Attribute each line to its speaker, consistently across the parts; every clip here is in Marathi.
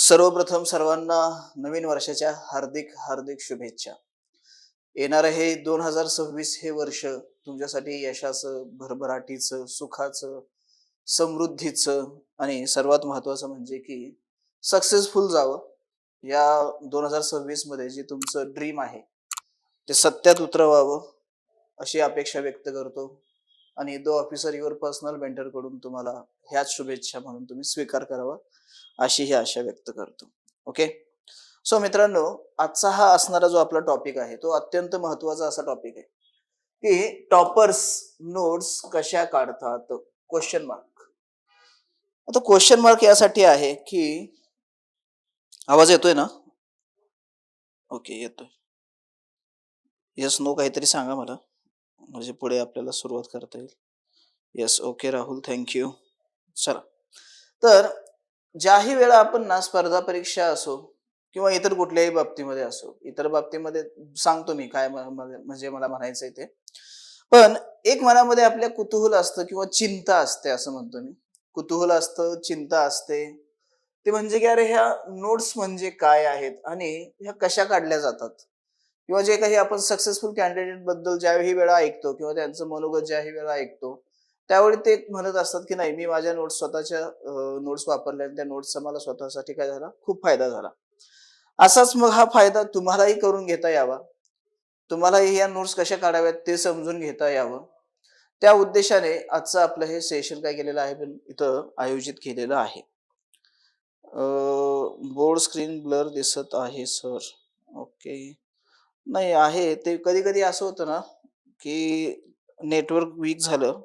Speaker 1: सर्वप्रथम सर्वांना नवीन वर्षाच्या हार्दिक हार्दिक शुभेच्छा. येणारं हे 2026 हे वर्ष तुमच्यासाठी यशाचं, भरभराटीचं, सुखाचं, समृद्धीचं आणि सर्वात महत्त्वाचं म्हणजे की सक्सेसफुल जावं. या 2026 मध्ये जे तुमचं ड्रीम आहे, ते सत्यात उतरवावं अशी अपेक्षा व्यक्त करतो आणि दो ऑफिसर युअर पर्सनल मेंटर कडून तुम्हाला ह्याच शुभेच्छा म्हणून तुम्ही स्वीकार करावा अशी ही आशा व्यक्त करतो. ओके. सो मित्रांनो, आजचा हा असणारा जो आपला टॉपिक आहे तो अत्यंत महत्वाचा असा टॉपिक आहे की टॉपर्स नोट्स कशा काढतात, क्वेश्चन मार्क. आता क्वेश्चन मार्क यासाठी आहे की आवाज येतोय ना? ओके, येतोय. येस नो काहीतरी सांगा मला, म्हणजे पुढे आपल्याला सुरुवात करता येईल. Yes, okay Rahul, thank you. चला, तर ज्याही वेळा आपण ना स्पर्धा परीक्षा असो किंवा इतर कुठल्याही बाबतीमध्ये असो, इतर बाबतीमध्ये सांगतो मी काय म्हणजे मला म्हणायचंय ते. पण एक मनामध्ये आपल्या कुतूहल असतं किंवा चिंता असते असं म्हणतो मी. कुतूहल असतं, चिंता असते. ते म्हणजे की अरे ह्या नोट्स म्हणजे काय आहेत आणि ह्या कशा काढल्या जातात? किंवा जे काही आपण सक्सेसफुल कॅन्डिडेट बद्दल ज्याही वेळा ऐकतो किंवा त्यांचं मनोगत ज्याही वेळा ऐकतो, त्यावेळी ते म्हणत असतात की नाही, मी माझ्या नोट्स स्वतःच्या नोट्स वापरल्या आणि त्या नोट्सचा मला स्वतःसाठी काय झाला, खूप फायदा झाला. असाच मग हा फायदा तुम्हालाही करून घेता यावा. तुम्हालाही या नोट्स कशा काढाव्यात ते समजून घेता यावं. त्या उद्देशाने आजचं आपलं हे सेशन काय केलेलं आहे, पण इथं आयोजित केलेलं आहे. बोर्ड स्क्रीन ब्लर दिसत आहे सर. ओके. नाही आहे ते, कधी-कधी असं होतं ना, की नेटवर्क वीक झालं,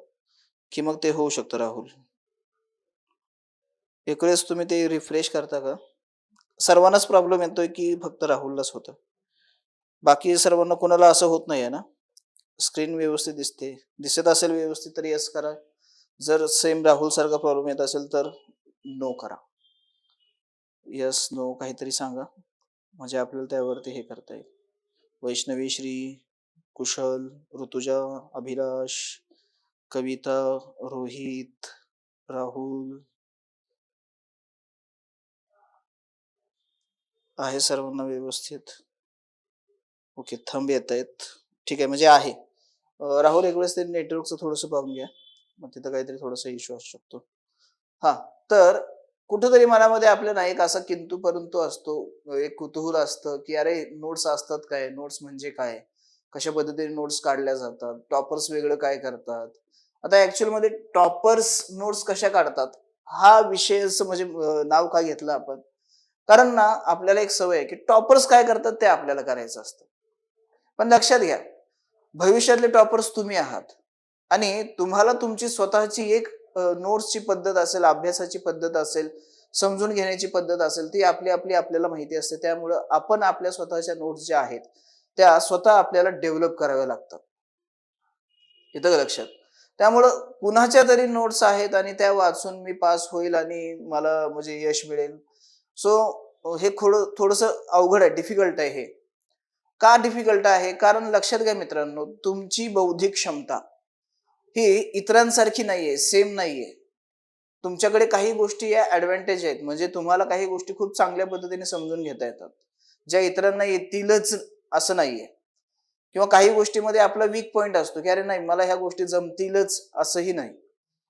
Speaker 1: की मग ते होऊ शकतं राहुल. एक वेळेस तुम्ही ते रिफ्रेश करता का? सर्वांनाच प्रॉब्लेम येतोय, की फक्त राहुललाच होतं? बाकी सर्वांना कोणाला असं होत नाहीये ना? स्क्रीन व्यवस्थित दिसते. दिसत असेल व्यवस्थित तर येस करा. जर सेम राहुल सारखा प्रॉब्लेम येत असेल तर नो करा. येस, नो काहीतरी सांगा. म्हणजे आपल्याला त्यावरती हे करता येईल. वैष्णवी श्री, कुशल, ऋतुजा, अभिलाष, कविता, रोहित, राहुल आहे सर्वांना व्यवस्थित? ओके, थंब येत आहेत. ठीक आहे, म्हणजे आहे. राहुल एक वेळेस ते नेटवर्कचं थोडंसं पाहून घ्या. मग तिथं काहीतरी थोडासा इश्यू असू शकतो. हां, तर कुठेतरी मनामध्ये आपल्या ना एक असा किंतु परंतु असतो. एक कुतूहल असतं, की अरे नोट्स असतात काय? नोट्स म्हणजे काय? कशा पद्धतीने नोट्स काढल्या जातात? टॉपर्स वेगळं काय करतात? आता ॲक्चुअलमध्ये टॉपर्स नोट्स कशा काढतात? हा विषयच म्हणजे नाव का घेतलं आपण? कारण ना आपल्याला एक सवय आहे, की टॉपर्स काय करतात ते आपल्याला करायचं असतं. पण लक्षात घ्या, भविष्यातले टॉपर्स तुम्ही आहात आणि तुम्हाला तुमची स्वतःची एक नोट्सची पद्धत असेल, अभ्यासाची पद्धत असेल, समजून घेण्याची पद्धत असेल, ती आपली आपल्याला माहिती असते. त्यामुळं आपण आपल्या स्वतःच्या नोट्स ज्या आहेत, त्या स्वतः आपल्याला डेव्हलप कराव्या लागतात. येतं का लक्षात? त्यामुळं कुणाच्या तरी नोट्स आहेत आणि त्या वाचून मी पास होईल आणि मला म्हणजे यश मिळेल. सो हे थोडंसं अवघड आहे, डिफिकल्ट आहे हे. का डिफिकल्ट आहे? कारण लक्षात घ्या मित्रांनो, तुमची बौद्धिक क्षमता ही इतरांसारखी नाहीये, सेम नाहीये. तुमच्याकडे काही गोष्टी या ॲडव्हांटेज आहेत. म्हणजे तुम्हाला काही गोष्टी खूप चांगल्या पद्धतीने समजून घेता येतात. ज्या इतरांना येतीलच असं नाहीये. किंवा काही गोष्टीमध्ये आपला वीक पॉइंट असतो, की अरे नाही, मला ह्या गोष्टी जमतीलच असंही नाही.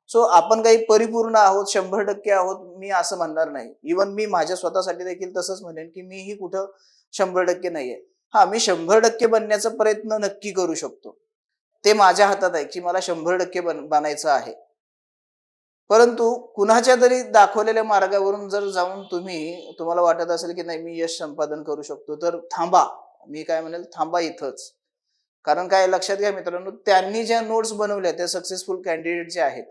Speaker 1: सो आपण काही परिपूर्ण आहोत, 100% आहोत, मी असं म्हणणार नाही. इव्हन मी माझ्या स्वतःसाठी देखील तसंच म्हणेन, की मीही कुठं 100% नाहीये. हां, मी 100% बनण्याचा प्रयत्न नक्की करू शकतो. ते माझ्या हातात आहे, की मला 100% बनायचं आहे. परंतु कुणाच्या तरी दाखवलेल्या मार्गावरून जर जाऊन तुम्हाला वाटत असेल, की नाही मी यश संपादन करू शकतो, तर थांबा. मी काय म्हणेल, थांबा इथंच. कारण काय लक्षात घ्या मित्रांनो, त्यांनी ज्या नोट्स बनवल्या त्या सक्सेसफुल कॅन्डिडेट जे आहेत,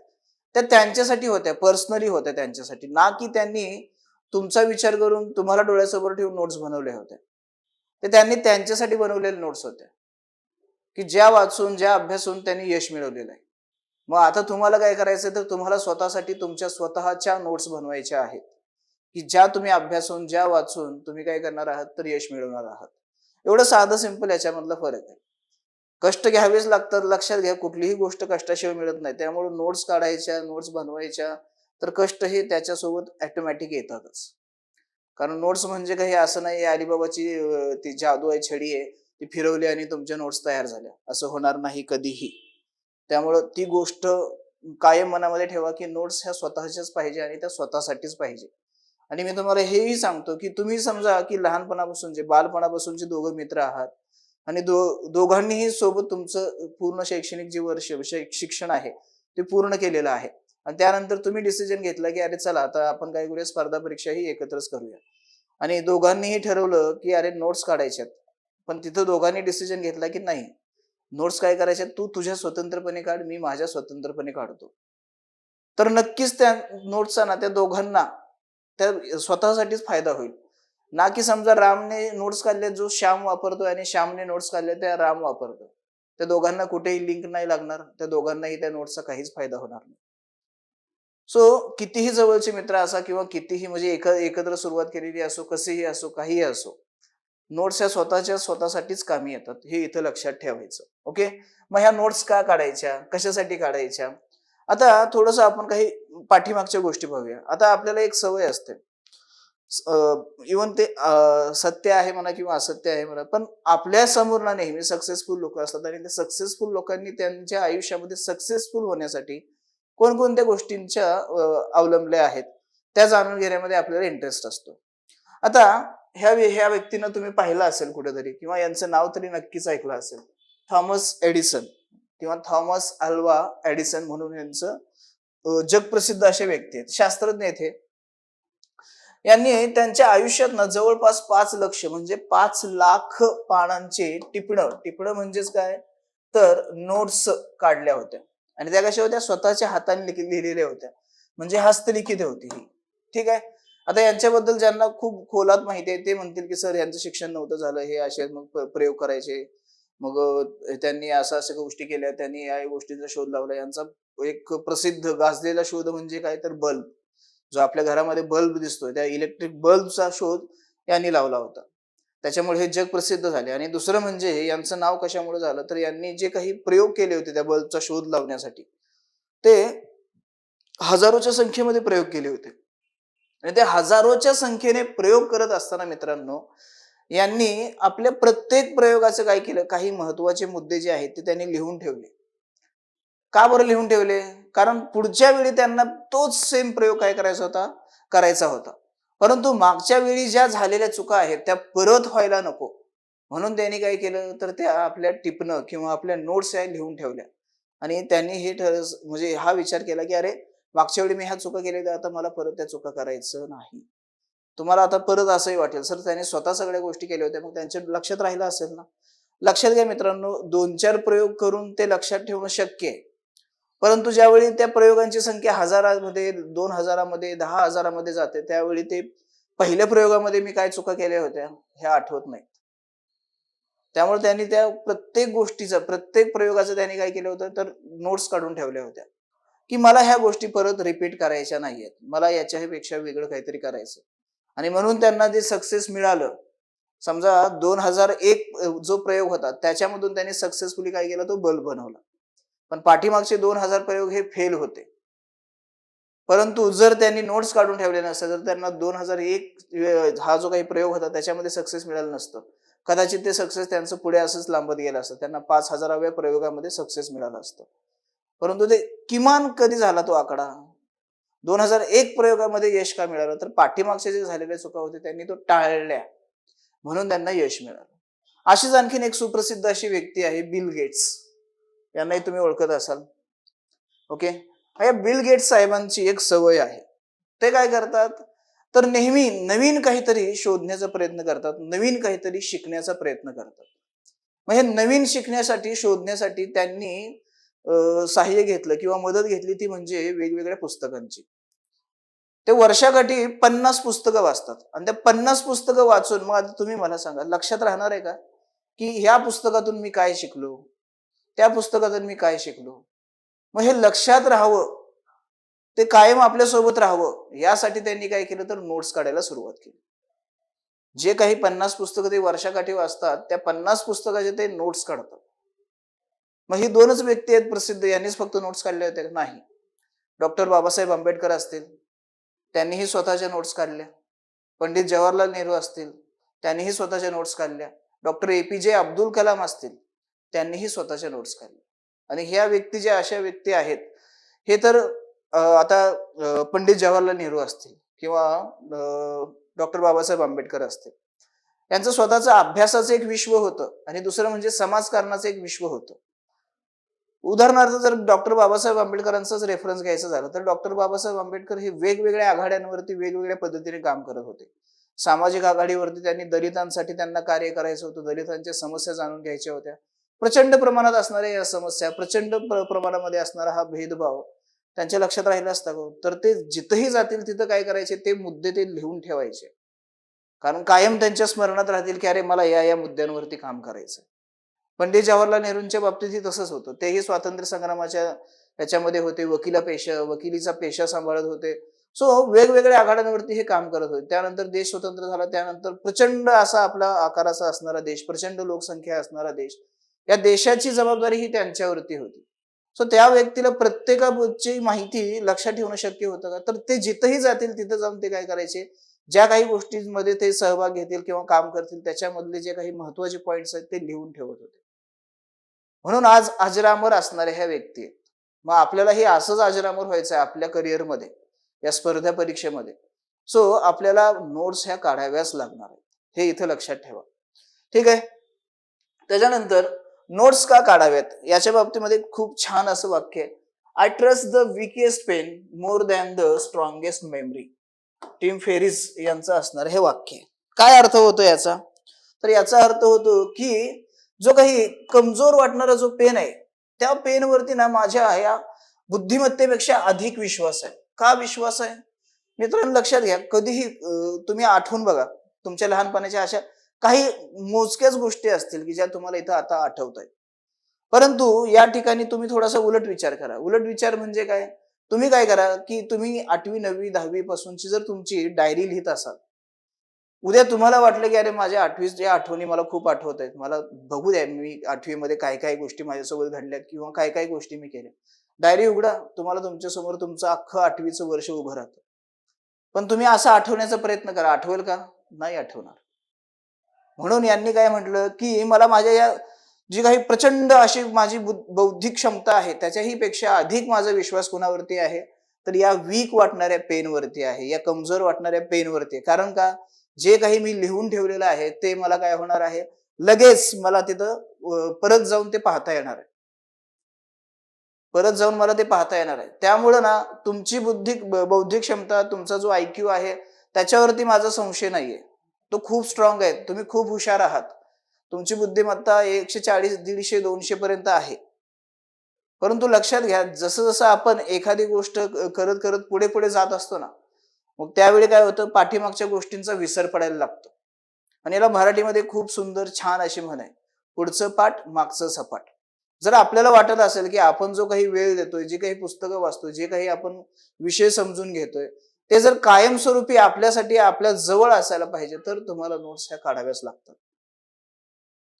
Speaker 1: त्या त्यांच्यासाठी होत्या, पर्सनली होत्या त्यांच्यासाठी. ना की त्यांनी तुमचा विचार करून तुम्हाला डोळ्यासमोर ठेवून नोट्स बनवल्या होत्या. ते त्यांनी त्यांच्यासाठी बनवलेल्या नोट्स होत्या, की ज्या वाचून, ज्या अभ्यासून त्यांनी यश मिळवलेलं आहे. मग आता तुम्हाला काय करायचं, तर तुम्हाला स्वतःसाठी तुमच्या स्वतःच्या नोट्स बनवायच्या आहेत, की ज्या तुम्ही अभ्यासून, ज्या वाचून तुम्ही काय करणार आहात, तर यश मिळवणार आहात. एवढं साधं सिंपल याच्यामधला फरक आहे. कष्ट घ्यावेच लागतात. लक्षात घ्या, कुठलीही गोष्ट कष्टाशिवाय मिळत नाही. त्यामुळे नोट्स काढायच्या, नोट्स बनवायच्या, तर कष्ट हे त्याच्यासोबत ऑटोमॅटिक येतातच. कारण नोट्स म्हणजे काही असं नाही अलिबाबाची ती जादू आहे, छडी आहे, ती फिरवली आणि तुमच्या नोट्स तयार झाल्या, असं होणार नाही कधीही. त्यामुळं ती गोष्ट कायम मनामध्ये ठेवा, की नोट्स ह्या स्वतःच्याच पाहिजे आणि त्या स्वतःसाठीच पाहिजे. आणि मी तुम्हाला हेही सांगतो, की तुम्ही समजा, की लहानपणापासून जे बालपणापासूनचे दोघं मित्र आहात आणि दोघांनीही सोबत तुमचं पूर्ण शैक्षणिक जे वर्ष शिक्षण आहे, ते पूर्ण केलेलं आहे. आणि त्यानंतर तुम्ही डिसिजन घेतला, की अरे चला आता आपण काय करूया, स्पर्धा परीक्षाही एकत्रच करूया. आणि दोघांनीही ठरवलं, की अरे नोट्स काढायच्यात. पण तिथं दोघांनी डिसिजन घेतला, की नाही नोट्स काय करायच्यात, तू तुझ्या स्वतंत्रपणे काढ, मी माझ्या स्वतंत्रपणे काढतो. तर नक्कीच त्या नोट्सचा ना त्या दोघांना त्या स्वतःसाठीच फायदा होईल. ना की समजा रामने नोट्स काढले जो श्याम वापरतोय आणि श्यामने नोट्स काढले त्या राम वापरतोय. त्या दोघांना कुठेही लिंक नाही लागणार. त्या दोघांनाही त्या नोट्सचा काहीच फायदा होणार नाही. सो कितीही जवळचे मित्र असा किंवा कितीही म्हणजे एकत्र सुरुवात केलेली असो, कसेही असो, काहीही असो. नोट्स ह्या स्वतःच्या स्वतःसाठीच कामी येतात. हे इथं लक्षात ठेवायचं. ओके. मग ह्या नोट्स का काढायच्या? कशासाठी काढायच्या? आता थोडंसं आपण काही पाठीमागच्या गोष्टी पाहूया. आता आपल्याला एक सवय असते. इव्हन ते सत्य आहे म्हणा किंवा असत्य आहे म्हणा, पण आपल्या समोर ना नेहमी सक्सेसफुल लोकं असतात आणि त्या सक्सेसफुल लोकांनी त्यांच्या आयुष्यामध्ये सक्सेसफुल होण्यासाठी कोणकोणत्या गोष्टींच्या अवलंबल्या आहेत, त्या जाणून घेण्यामध्ये आपल्याला इंटरेस्ट असतो. आता ह्या व्यक्तीनं तुम्ही पाहिलं असेल कुठेतरी किंवा यांचं नाव तरी नक्कीच ऐकलं असेल. थॉमस एडिसन किंवा थॉमस अल्वा एडिसन म्हणून यांचं जगप्रसिद्ध असे व्यक्ती आहेत. शास्त्रज्ञ आहेत हे. यांनी त्यांच्या आयुष्यात ना जवळपास 5 लक्ष म्हणजे 5 लाख पानांचे टिपणं म्हणजेच काय? तर नोट्स काढल्या होत्या. आणि त्या कशा होत्या? स्वतःच्या हाताने लिहिलेल्या होत्या. म्हणजे हस्तलिखित होती ही. ठीक आहे. आता यांच्याबद्दल ज्यांना खूप खोलात माहिती आहे ते म्हणतील, की सर यांचं शिक्षण नव्हतं झालं. हे असे मग प्रयोग करायचे. मग त्यांनी अशा गोष्टी केल्या. त्यांनी या गोष्टींचा शोध लावला. यांचा एक प्रसिद्ध गाजलेला शोध म्हणजे काय? तर बल्ब. जो आपल्या घरामध्ये बल्ब दिसतोय, त्या इलेक्ट्रिक बल्बचा शोध यांनी लावला होता. त्याच्यामुळे हे जग प्रसिद्ध झाले. आणि दुसरं म्हणजे यांचं नाव कशामुळे झालं, तर यांनी जे काही प्रयोग केले होते त्या बल्बचा शोध लावण्यासाठी, ते हजारोच्या संख्येमध्ये प्रयोग केले होते. आणि ते हजारोच्या संख्येने प्रयोग करत असताना मित्रांनो, यांनी आपल्या प्रत्येक प्रयोगाचं काय केलं, काही महत्त्वाचे मुद्दे जे आहेत ते त्यांनी लिहून ठेवले. का बरं लिहून ठेवले? कारण पुढच्या वेळी त्यांना तोच सेम प्रयोग काय करायचा होता. परंतु मागच्या वेळी ज्या झालेल्या चुका आहेत त्या परत व्हायला नको. म्हणून त्यांनी काय केलं, तर त्या आपल्या टिपणं किंवा आपल्या नोट्स ह्या लिहून ठेवल्या. आणि त्यांनी हे म्हणजे हा विचार केला, की अरे मागच्या वेळी मी ह्या चुका केल्या, तर आता मला परत त्या चुका करायचं नाही. तुम्हाला आता परत असंही वाटेल, सर त्याने स्वतः सगळ्या गोष्टी केल्या होत्या, मग त्यांच्या लक्षात राहिलं असेल ना? लक्षात घ्या मित्रांनो, 2-4 प्रयोग करून ते लक्षात ठेवणं शक्य आहे. परंतु ज्यावेळी त्या प्रयोगांची संख्या हजारामध्ये, 2,000मध्ये, 10,000मध्ये जाते, त्यावेळी ते पहिल्या प्रयोगामध्ये मी काय चुका केल्या होत्या, ह्या आठवत नाहीत. त्यामुळे त्यांनी त्या प्रत्येक गोष्टीचं, प्रत्येक प्रयोगाचं त्यांनी काय केलं होतं, तर नोट्स काढून ठेवल्या होत्या, की मला ह्या गोष्टी परत रिपीट करायच्या नाहीयेत. मला याच्यापेक्षा वेगळं काहीतरी करायचं. आणि म्हणून त्यांना जे सक्सेस मिळालं. समजा 2001 जो प्रयोग होता, त्याच्यामधून त्यांनी सक्सेसफुली काय केलं, तो बल्ब बनवला. पण पाठीमागचे 2000 प्रयोग हे फेल होते. परंतु जर त्यांनी नोट्स काढून ठेवले नसते, तर त्यांना 2001 हा जो काही प्रयोग होता त्याच्यामध्ये सक्सेस मिळालं नसतं. कदाचित ते सक्सेस त्यांचं पुढे असंच लांबत गेलं असतं. त्यांना 5000व्या प्रयोगामध्ये सक्सेस मिळालं असतं. परंतु ते किमान कधी झाला तो आकडा? 2001 प्रयोगामध्ये यश का मिळालं? तर पाठीमागच्या जे झालेल्या चुका होत्या त्यांनी तो टाळल्या. म्हणून त्यांना यश मिळालं. अशीच आणखीन एक सुप्रसिद्ध अशी व्यक्ती आहे बिल गेट्स. यांनाही तुम्ही ओळखत असाल. ओके. या बिल गेट्स साहेबांची एक सवय आहे. ते काय करतात? तर नेहमी नवीन काहीतरी शोधण्याचा प्रयत्न करतात, नवीन काहीतरी शिकण्याचा प्रयत्न करतात. मग हे नवीन शिकण्यासाठी, शोधण्यासाठी त्यांनी सहाय्य घेतलं किंवा मदत घेतली ती म्हणजे वेगवेगळ्या पुस्तकांची. ते वर्षाकाठी 50 पुस्तकं वाचतात आणि त्या 50 पुस्तकं वाचून मग आता तुम्ही मला सांगा, लक्षात राहणार आहे का? की ह्या पुस्तकातून मी काय शिकलो? त्या पुस्तकातून मी काय शिकलो? मग हे लक्षात राहावं, ते कायम आपल्यासोबत राहावं, यासाठी त्यांनी काय केलं, तर नोट्स काढायला सुरुवात केली. जे काही 50 पुस्तकं ते वर्षाकाठी वाचतात, त्या 50 पुस्तकाचे ते नोट्स काढतात. मग ही 2च व्यक्ती आहेत प्रसिद्ध, यांनीच फक्त नोट्स काढल्या होत्या? नाही. डॉक्टर बाबासाहेब आंबेडकर असतील, त्यांनीही स्वतःच्या नोट्स काढल्या. पंडित जवाहरलाल नेहरू असतील, त्यांनीही स्वतःच्या नोट्स काढल्या. डॉक्टर APJ अब्दुल कलाम असतील, त्यांनीही स्वतःच्या नोट्स काढल्या. आणि ह्या व्यक्ती ज्या अशा व्यक्ती आहेत, हे तर आता पंडित जवाहरलाल नेहरू असतील किंवा डॉक्टर बाबासाहेब आंबेडकर असतील, यांचं स्वतःचं अभ्यासाचं एक विश्व होतं आणि दुसरं म्हणजे समाजकारणाचं एक विश्व होतं. उदाहरणार्थ जर डॉक्टर बाबासाहेब आंबेडकरांचाच रेफरन्स घ्यायचं झालं तर डॉक्टर बाबासाहेब आंबेडकर हे वेगवेगळ्या आघाड्यांवरती वेगवेगळ्या पद्धतीने काम करत होते. सामाजिक आघाडीवरती त्यांनी दलितांसाठी त्यांना कार्य करायचं होतं, दलितांच्या समस्या जाणून घ्यायच्या होत्या. प्रचंड प्रमाणात असणाऱ्या या समस्या, प्रचंड प्रमाणामध्ये असणारा हा भेदभाव त्यांच्या लक्षात राहिला असता का? तर ते जिथंही जातील तिथं काय करायचे, ते मुद्दे ते लिहून ठेवायचे. कारण कायम त्यांच्या स्मरणात राहतील की अरे मला या या मुद्द्यांवरती काम करायचं. पंडित जवाहरलाल नेहरूंच्या बाबतीतही तसंच होतं. तेही स्वातंत्र्य संग्रामाच्या याच्यामध्ये होते, वकिलीचा पेशा सांभाळत होते. सो वेगवेगळ्या आघाड्यांवरती हे काम करत होते. त्यानंतर देश स्वतंत्र झाला, त्यानंतर प्रचंड असा आपला आकाराचा असणारा देश, प्रचंड लोकसंख्या असणारा देश, या देशाची जबाबदारी ही त्यांच्यावरती होती. सो त्या व्यक्तीला प्रत्येकाची माहिती लक्षात ठेवणं शक्य होतं का? तर ते जिथंही जातील तिथं जाऊन ते काय करायचे, ज्या काही गोष्टींमध्ये ते सहभाग घेतील किंवा काम करतील त्याच्यामधले जे काही महत्वाचे पॉइंट्स आहेत ते लिहून ठेवत होते. म्हणून आज अजरामर असणाऱ्या ह्या व्यक्ती आहेत. मग आपल्यालाही असंच अजरामर व्हायचं आहे आपल्या करिअरमध्ये, या स्पर्धा परीक्षेमध्ये. सो आपल्याला नोट्स ह्या काढाव्याच लागणार आहेत, हे इथं लक्षात ठेवा. ठीक आहे. त्याच्यानंतर नोट्स का काढाव्यात याच्या बाबतीमध्ये खूप छान असं वाक्य आहे. I trust the weakest pain more than the strongest memory. Tim Ferriss यांचं असणार हे वाक्य. काय अर्थ होतो याचा? तर याचा अर्थ होतो की जो काही कमजोर वाटणारा जो पेन आहे, त्या पेनवरती ना माझ्या या बुद्धिमत्तेपेक्षा अधिक विश्वास आहे. का विश्वास आहे? मित्रांनो लक्षात घ्या, कधीही तुम्ही आठवून बघा तुमच्या लहानपणाच्या अशा काही मोजक्याच गोष्टी असतील की ज्या तुम्हाला इथं आता आठवत आहेत. परंतु या ठिकाणी तुम्ही थोडासा उलट विचार करा. उलट विचार म्हणजे काय? तुम्ही काय करा की तुम्ही 8वी 9वी 10वी पासूनची जर तुमची डायरी लिहित असाल, उद्या तुम्हाला वाटलं की अरे माझ्या 8वीच्या आठवणी मला खूप आठवत आहेत, मला बघू द्या मी 8वी मध्ये काय काय गोष्टी माझ्यासोबत घडल्यात किंवा काय काय गोष्टी मी केल्या. डायरी उघडा, तुम्हाला तुमच्या समोर तुमचं अख्खं 8वीचं वर्ष उभं राहतं. पण तुम्ही असं आठवण्याचा प्रयत्न करा, आठवेल का? नाही आठवणार. म्हणून यांनी काय म्हटलं की मला माझ्या या जी काही प्रचंड अशी माझी बौद्धिक क्षमता आहे त्याच्याही पेक्षा अधिक माझा विश्वास कोणावरती आहे, तर या वीक वाटणाऱ्या पेनवरती आहे, या कमजोर वाटणाऱ्या पेनवरती. कारण का? जे काही मी लिहून ठेवलेलं आहे ते मला काय होणार आहे, लगेच मला तिथं परत जाऊन ते पाहता येणार आहे. परत जाऊन मला ते पाहता येणार आहे. त्यामुळं ना तुमची बौद्धिक क्षमता, तुमचा जो IQ आहे त्याच्यावरती माझा संशय नाहीये. तो खूप स्ट्रॉंग आहे. तुम्ही खूप हुशार आहात. तुमची बुद्धिमत्ता 140, 150, 200 पर्यंत आहे. परंतु लक्षात घ्या, जसं-जसं आपण एखादी गोष्ट करत-करत पुढे-पुढे जात असतो ना, मग त्यावेळी काय होतं, पाठीमागच्या गोष्टींचा विसर पडायला लागतो. आणि याला मराठीमध्ये खूप सुंदर छान अशी म्हण आहे, पुढचं पाठ मागचं सपाट. जर आपल्याला वाटत असेल की आपण जो काही वेळ देतोय, जी काही पुस्तकं वाचतोय, जे काही आपण विषय समजून घेतोय, ते जर कायमस्वरूपी आपल्यासाठी आपल्या जवळ असायला पाहिजे, तर तुम्हाला नोट्स ह्या काढाव्याच लागतात.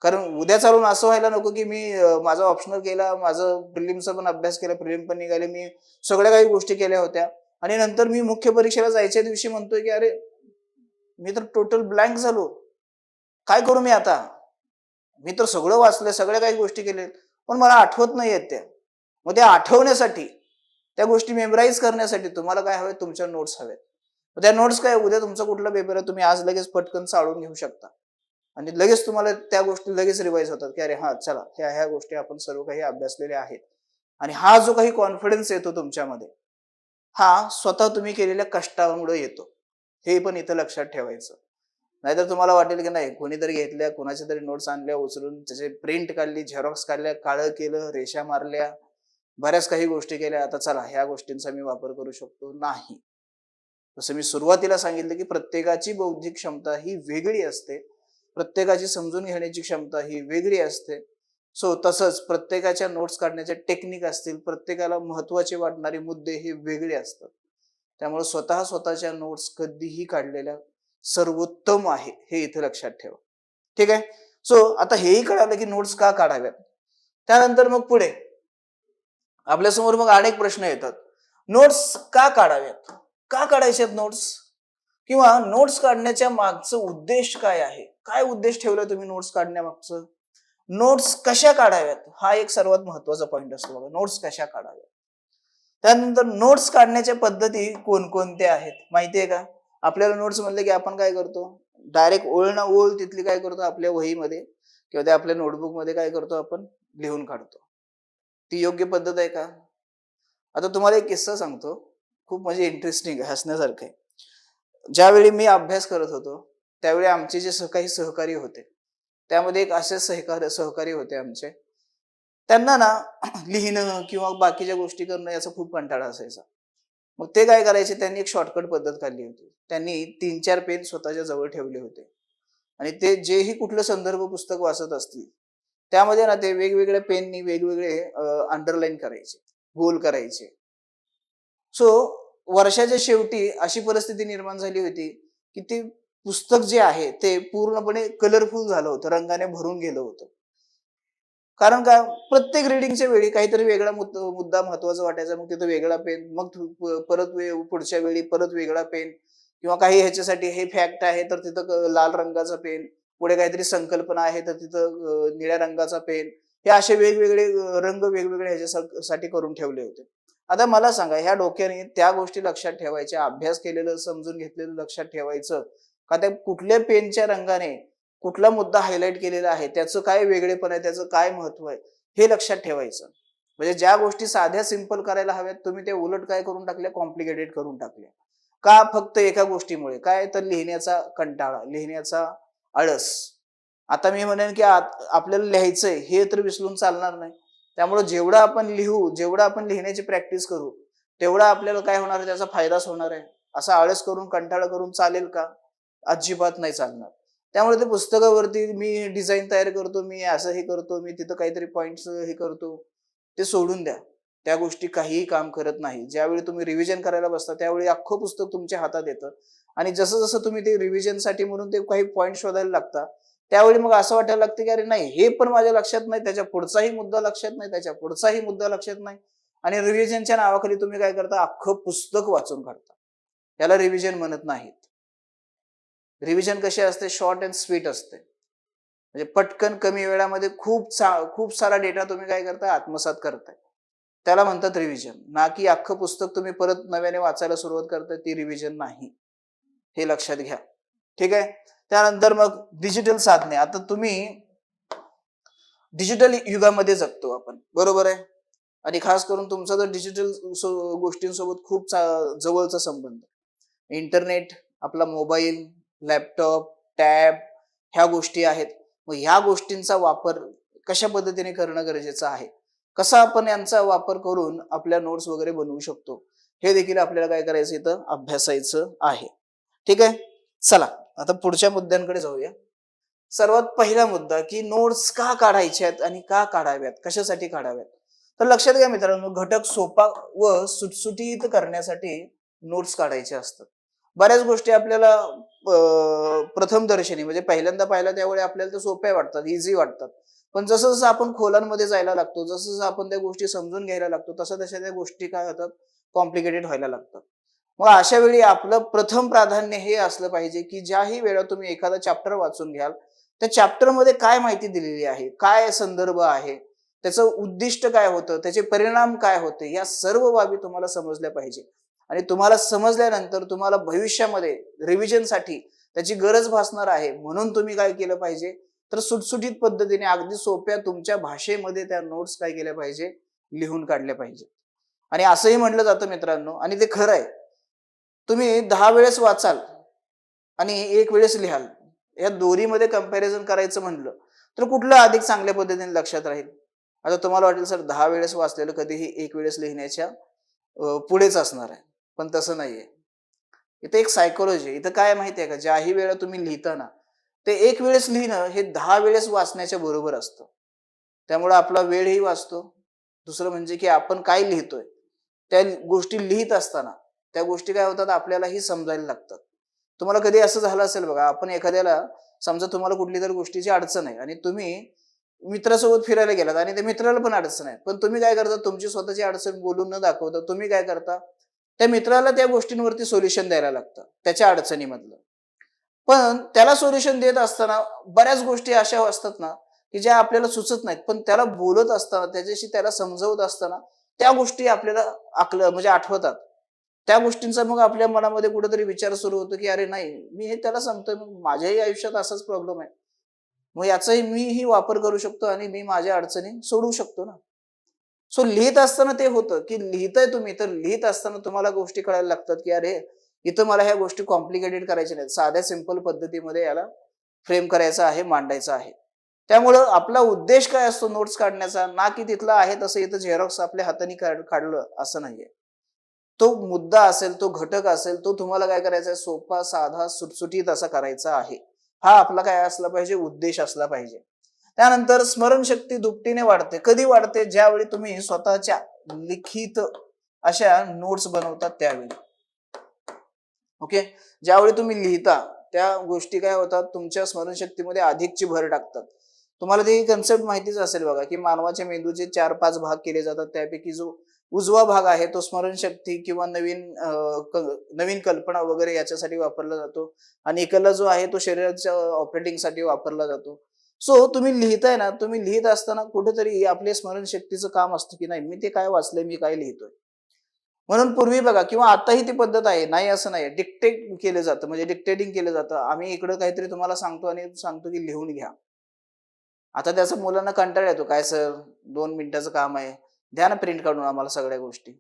Speaker 1: कारण उद्या चालून असं व्हायला नको की मी माझा ऑप्शनल केला, माझं प्रिलिमचा पण अभ्यास केला, प्रिलिम पण निघाले, मी सगळ्या काही गोष्टी केल्या होत्या आणि नंतर मी मुख्य परीक्षेला जायच्या दिवशी म्हणतोय की अरे मी तर टोटल ब्लँक झालो. काय करू मी आता? मी तर सगळं वाचलंय, सगळ्या काही गोष्टी केल्या, पण मला आठवत नाहीयेत त्या. मग त्या आठवण्यासाठी, त्या गोष्टी मेमराईज करण्यासाठी तुम्हाला काय हवंय? तुमच्या नोट्स हव्यात. मग त्या नोट्स काय, उद्या तुमचा कुठला पेपर आहे, तुम्ही आज लगेच पटकन चाळून घेऊ शकता. आणि लगेच तुम्हाला त्या गोष्टी लगेच रिवाइज होतात की अरे हा चला, ह्या गोष्टी आपण सर्व काही अभ्यासलेल्या आहेत. आणि हा जो काही कॉन्फिडन्स येतो तुमच्यामध्ये, हा स्वतः तुम्ही केलेल्या कष्टामुळे येतो. हे पण इथं लक्षात ठेवायचं. नाहीतर तुम्हाला वाटेल की नाही, कोणीतरी घेतल्या, कोणाच्या तरी नोट्स आणल्या उचलून, त्याचे प्रिंट काढली, झेरॉक्स काढल्या, काळं केलं, रेषा मारल्या, बऱ्याच काही गोष्टी केल्या, आता चला ह्या गोष्टींचा मी वापर करू शकतो. नाही. जसं मी सुरुवातीला सांगितलं की प्रत्येकाची बौद्धिक क्षमता ही वेगळी असते. प्रत्येकाची समजून घेण्याची क्षमता ही वेगळी असते. सो तसंच प्रत्येकाच्या नोट्स काढण्याच्या टेक्निक असतील, प्रत्येकाला महत्वाचे वाटणारे मुद्दे हे वेगळे असतात. त्यामुळे स्वतःच्या नोट्स कधीही काढलेल्या सर्वोत्तम आहे, हे इथे लक्षात ठेवा. ठीक आहे. सो आता हेही कळालं की नोट्स का काढाव्यात. त्यानंतर मग पुढे आपल्यासमोर मग अनेक प्रश्न येतात. नोट्स का काढाव्यात? का काढायच्यात नोट्स? किंवा नोट्स काढण्याच्या मागचं उद्देश काय आहे, काय उद्देश ठेवलाय तुम्ही नोट्स काढण्यामागचं, नोट्स कशा काढाव्यात, हा एक सर्वात महत्वाचा पॉइंट असतो बघा, नोट्स कशा काढाव्यात. त्यानंतर नोट्स काढण्याच्या पद्धती कोणकोणत्या आहेत माहितीये का? आपल्याला नोट्स म्हणले की आपण काय करतो, डायरेक्ट ओळ ना ओळ तिथली काय करतो आपल्या वहीमध्ये किंवा त्या आपल्या नोटबुक मध्ये काय करतो आपण, लिहून काढतो. ती योग्य पद्धत आहे का? आता तुम्हाला एक किस्सा सांगतो, खूप म्हणजे इंटरेस्टिंग आहे, हसण्यासारखं आहे. ज्यावेळी मी अभ्यास करत होतो त्यावेळी आमचे जे काही सहकारी होते, त्यामध्ये एक असे सहकारी होते आमचे, त्यांना ना लिहिणं किंवा बाकीच्या गोष्टी करणं याचा खूप कंटाळा असायचा. मग ते काय करायचे, त्यांनी एक शॉर्टकट पद्धत काढली होती. त्यांनी 3-4 पेन स्वतःच्या जवळ ठेवले होते आणि ते जेही कुठलं संदर्भ पुस्तक वाचत असतील, त्यामध्ये ना ते वेगवेगळ्या पेननी वेगवेगळे अंडरलाईन करायचे, गोल करायचे. सो वर्षाच्या शेवटी अशी परिस्थिती निर्माण झाली होती, की ते पुस्तक जे आहे ते पूर्णपणे कलरफुल झालं होतं, रंगाने भरून गेलं होतं. कारण का, प्रत्येक रीडिंगच्या वेळी काहीतरी वेगळा मुद्दा महत्वाचा वाटायचा, मग तिथं वेगळा पेन, मग परत पुढच्या वेळी परत वेगळा पेन किंवा काही ह्याच्यासाठी हे फॅक्ट आहे तर तिथं लाल रंगाचा पेन, पुढे काहीतरी संकल्पना आहे तर तिथं निळ्या रंगाचा पेन, हे असे वेगवेगळे रंग वेगवेगळे ह्याच्यासाठी करून ठेवले होते. आता मला सांगा, ह्या डोक्याने त्या गोष्टी लक्षात ठेवायच्या, अभ्यास केलेलं समजून घेतलेलं लक्षात ठेवायचं का त्या कुठल्या पेनच्या रंगाने कुठला मुद्दा हायलाइट केलेला आहे, त्याचं काय वेगळेपण आहे, त्याचं काय महत्व आहे, हे लक्षात ठेवायचं. म्हणजे ज्या गोष्टी साध्या सिंपल करायला हव्यात, तुम्ही ते उलट काय करून टाकल्या, कॉम्प्लिकेटेड करून टाकल्या. का? फक्त एका गोष्टीमुळे, काय तर लिहिण्याचा कंटाळा, लिहिण्याचा आळस. आता मी म्हणेन की आपल्याला लिहायचंय हे तर विसरून चालणार नाही. त्यामुळे जेवढं आपण लिहू, जेवढं आपण लिहिण्याची प्रॅक्टिस करू, तेवढा आपल्याला काय होणार आहे, त्याचा फायदाच होणार आहे. असा आळस करून कंटाळा करून चालेल का? अजिबात नाही चालणार. त्यामुळे ते पुस्तकावरती मी डिझाईन तयार करतो, मी असं हे करतो, मी तिथं काहीतरी पॉइंट्स हे करतो, ते सोडून द्या. त्या गोष्टी काहीही काम करत नाही. ज्यावेळी तुम्ही रिव्हिजन करायला बसता त्यावेळी अख्खं पुस्तक तुमच्या हातात येतं आणि जसं जसं तुम्ही ते रिव्हिजनसाठी म्हणून ते काही पॉइंट शोधायला लागता, त्यावेळी मग असं वाटायला लागतं की अरे नाही, हे पण माझ्या लक्षात नाही, त्याच्या पुढचाही मुद्दा लक्षात नाही, त्याच्या पुढचाही मुद्दा लक्षात नाही आणि रिव्हिजनच्या नावाखाली तुम्ही काय करता, अख्खं पुस्तक वाचून काढता. त्याला रिव्हिजन म्हणत नाहीत. रिव्हिजन कशी असते, शॉर्ट अँड स्वीट असते. म्हणजे पटकन कमी वेळामध्ये खूप सारा डेटा तुम्ही काय करताय, आत्मसात करताय. त्याला म्हणतात रिव्हिजन. ना की अख्खं पुस्तक तुम्ही परत नव्याने वाचायला सुरुवात करताय, ती रिव्हिजन नाही. हे लक्षात घ्या. ठीक आहे. त्यानंतर मग डिजिटल साधने. आता तुम्ही डिजिटल युगामध्ये जगतो आपण, बरोबर आहे? आणि खास करून तुमचा जर डिजिटल गोष्टींसोबत खूप जवळचा संबंध, इंटरनेट, आपला मोबाईल, लॅपटॉप, टॅब, ह्या गोष्टी आहेत. मग ह्या गोष्टींचा वापर कशा पद्धतीने करणं गरजेचं आहे, कसा आपण यांचा वापर करून आपल्या नोट्स वगैरे बनवू शकतो, हे देखील आपल्याला काय करायचं, इथं अभ्यासायचं आहे. ठीक आहे. चला आता पुढच्या मुद्द्यांकडे जाऊया. सर्वात पहिला मुद्दा, की नोट्स का काढायच्यात आणि का काढाव्यात, कशासाठी काढाव्यात. तर लक्षात घ्या मित्रांनो, घटक सोपा व सुटसुटीत करण्यासाठी नोट्स काढायचे असतात. बऱ्याच गोष्टी आपल्याला प्रथमदर्शनी म्हणजे पहिल्यांदा पाहिल्या त्यावेळी आपल्याला त्या सोप्या वाटतात, इझी वाटतात. पण जसं जसं आपण खोलांमध्ये जायला लागतो, जसं जसं आपण त्या गोष्टी समजून घ्यायला लागतो, तसं तशा त्या गोष्टी काय होतात, कॉम्प्लिकेटेड व्हायला लागतात. मग अशा वेळी आपलं प्रथम प्राधान्य हे असलं पाहिजे, की ज्याही वेळा तुम्ही एखादा चॅप्टर वाचून घ्याल, त्या चॅप्टरमध्ये काय माहिती दिलेली आहे, काय संदर्भ आहे, त्याचं उद्दिष्ट काय होतं, त्याचे परिणाम काय होते, या सर्व बाबी तुम्हाला समजल्या पाहिजे. आणि तुम्हाला समजल्यानंतर तुम्हाला भविष्यामध्ये रिव्हिजनसाठी त्याची गरज भासणार आहे. म्हणून तुम्ही काय केलं पाहिजे, तर सुटसुटीत पद्धतीने अगदी सोप्या तुमच्या भाषेमध्ये त्या नोट्स काय केल्या पाहिजे, लिहून काढल्या पाहिजे. आणि असंही म्हटलं जातं मित्रांनो, आणि ते खरं आहे, तुम्ही 10 वेळेस वाचाल आणि 1 वेळेस लिहाल, या दोन्हीमध्ये कंपॅरिझन करायचं म्हणलं तर कुठलं अधिक चांगल्या पद्धतीने लक्षात राहील. आता तुम्हाला वाटेल सर 10 वेळेस वाचलेलं कधीही 1 वेळेस लिहिण्याच्या पुढेच असणार आहे, पण तसं नाहीये. इथं एक सायकोलॉजी आहे. इथं काय माहिती आहे का, ज्याही वेळा तुम्ही लिहिता ना, ते 1 वेळेस लिहिणं हे 10 वेळेस वाचण्याच्या बरोबर असतं. त्यामुळे आपला वेळही वाचतो. दुसरं म्हणजे की आपण काय लिहितोय, त्या गोष्टी लिहित असताना त्या गोष्टी काय होतात, आपल्यालाही समजायला लागतात. तुम्हाला कधी असं झालं असेल बघा, आपण एखाद्याला, समजा तुम्हाला कुठली तरी गोष्टीची अडचण आहे आणि तुम्ही मित्रासोबत फिरायला गेलात आणि त्या मित्राला पण अडचण आहे, पण तुम्ही काय करता, तुमची स्वतःची अडचण बोलून न दाखवता तुम्ही काय करता, त्या मित्राला त्या गोष्टींवरती सोल्युशन द्यायला लागतं त्याच्या अडचणीमधलं. पण त्याला सोल्युशन देत असताना बऱ्याच गोष्टी अशा असतात ना, की ज्या आपल्याला सुचत नाहीत. पण त्याला बोलत असताना, त्याच्याशी त्याला समजवत असताना त्या गोष्टी आपल्याला म्हणजे आठवतात. त्या गोष्टींचा मग आपल्या मनामध्ये कुठेतरी विचार सुरू होतो, की अरे नाही, मी हे त्याला सांगतोय, मग माझ्याही आयुष्यात असाच प्रॉब्लेम आहे. मग याचाही मीही वापर करू शकतो आणि मी माझ्या अडचणी सोडवू शकतो ना. सो लिहित असताना ते होतं, की लिहिताय तुम्ही, तर लिहित असताना तुम्हाला गोष्टी कळायला लागतात, की अरे, इथं मला ह्या गोष्टी कॉम्प्लिकेटेड करायच्या नाहीत. साध्या सिंपल पद्धतीमध्ये याला फ्रेम करायचं आहे, मांडायचं आहे. त्यामुळं आपला उद्देश काय असतो नोट्स काढण्याचा, ना की तिथलं आहे तसं इथं झेरॉक्स आपल्या हाताने काढलं असं नाहीये. तो मुद्दा असेल, तो घटक असेल, तो तुम्हाला काय करायचा आहे, सोपा, साधा, सुटसुटीत असा करायचा आहे. हा आपला काय असला पाहिजे, उद्देश असला पाहिजे. त्यानंतर स्मरणशक्ती दुपटीने वाढते. कधी वाढते? ज्यावेळी तुम्ही स्वतःच्या लिखित अशा नोट्स बनवतात त्यावेळी. ओके. ज्यावेळी तुम्ही लिहिता त्या गोष्टी काय होतात, तुमच्या स्मरणशक्तीमध्ये अधिकची भर टाकतात. तुम्हाला ती कन्सेप्ट माहितीच असेल बघा, की मानवाच्या मेंदूचे 4-5 भाग केले जातात. त्यापैकी जो उजवा भाग आहे तो स्मरणशक्ती किंवा नवीन कल्पना वगैरे याच्यासाठी वापरला जातो आणि इकडला जो आहे तो शरीराच्या ऑपरेटिंगसाठी वापरला जातो. सो तुम्ही लिहिताय ना, तुम्ही लिहित असताना कुठेतरी आपल्या स्मरणशक्तीचं काम असतं, की नाही मी ते काय वाचलंय, मी काय लिहितोय. म्हणून पूर्वी बघा किंवा आताही ती पद्धत आहे. नाही असं नाही. डिक्टेट केलं जातं म्हणजे डिक्टेटिंग केलं जातं. आम्ही इकडं काहीतरी तुम्हाला सांगतो आणि सांगतो की लिहून घ्या. आता त्याचा मुलांना कंटाळा येतो. काय सर 2 मिनिटाचं काम आहे. द्या ना प्रिंट काढून आम्हाला सगळ्या गोष्टी.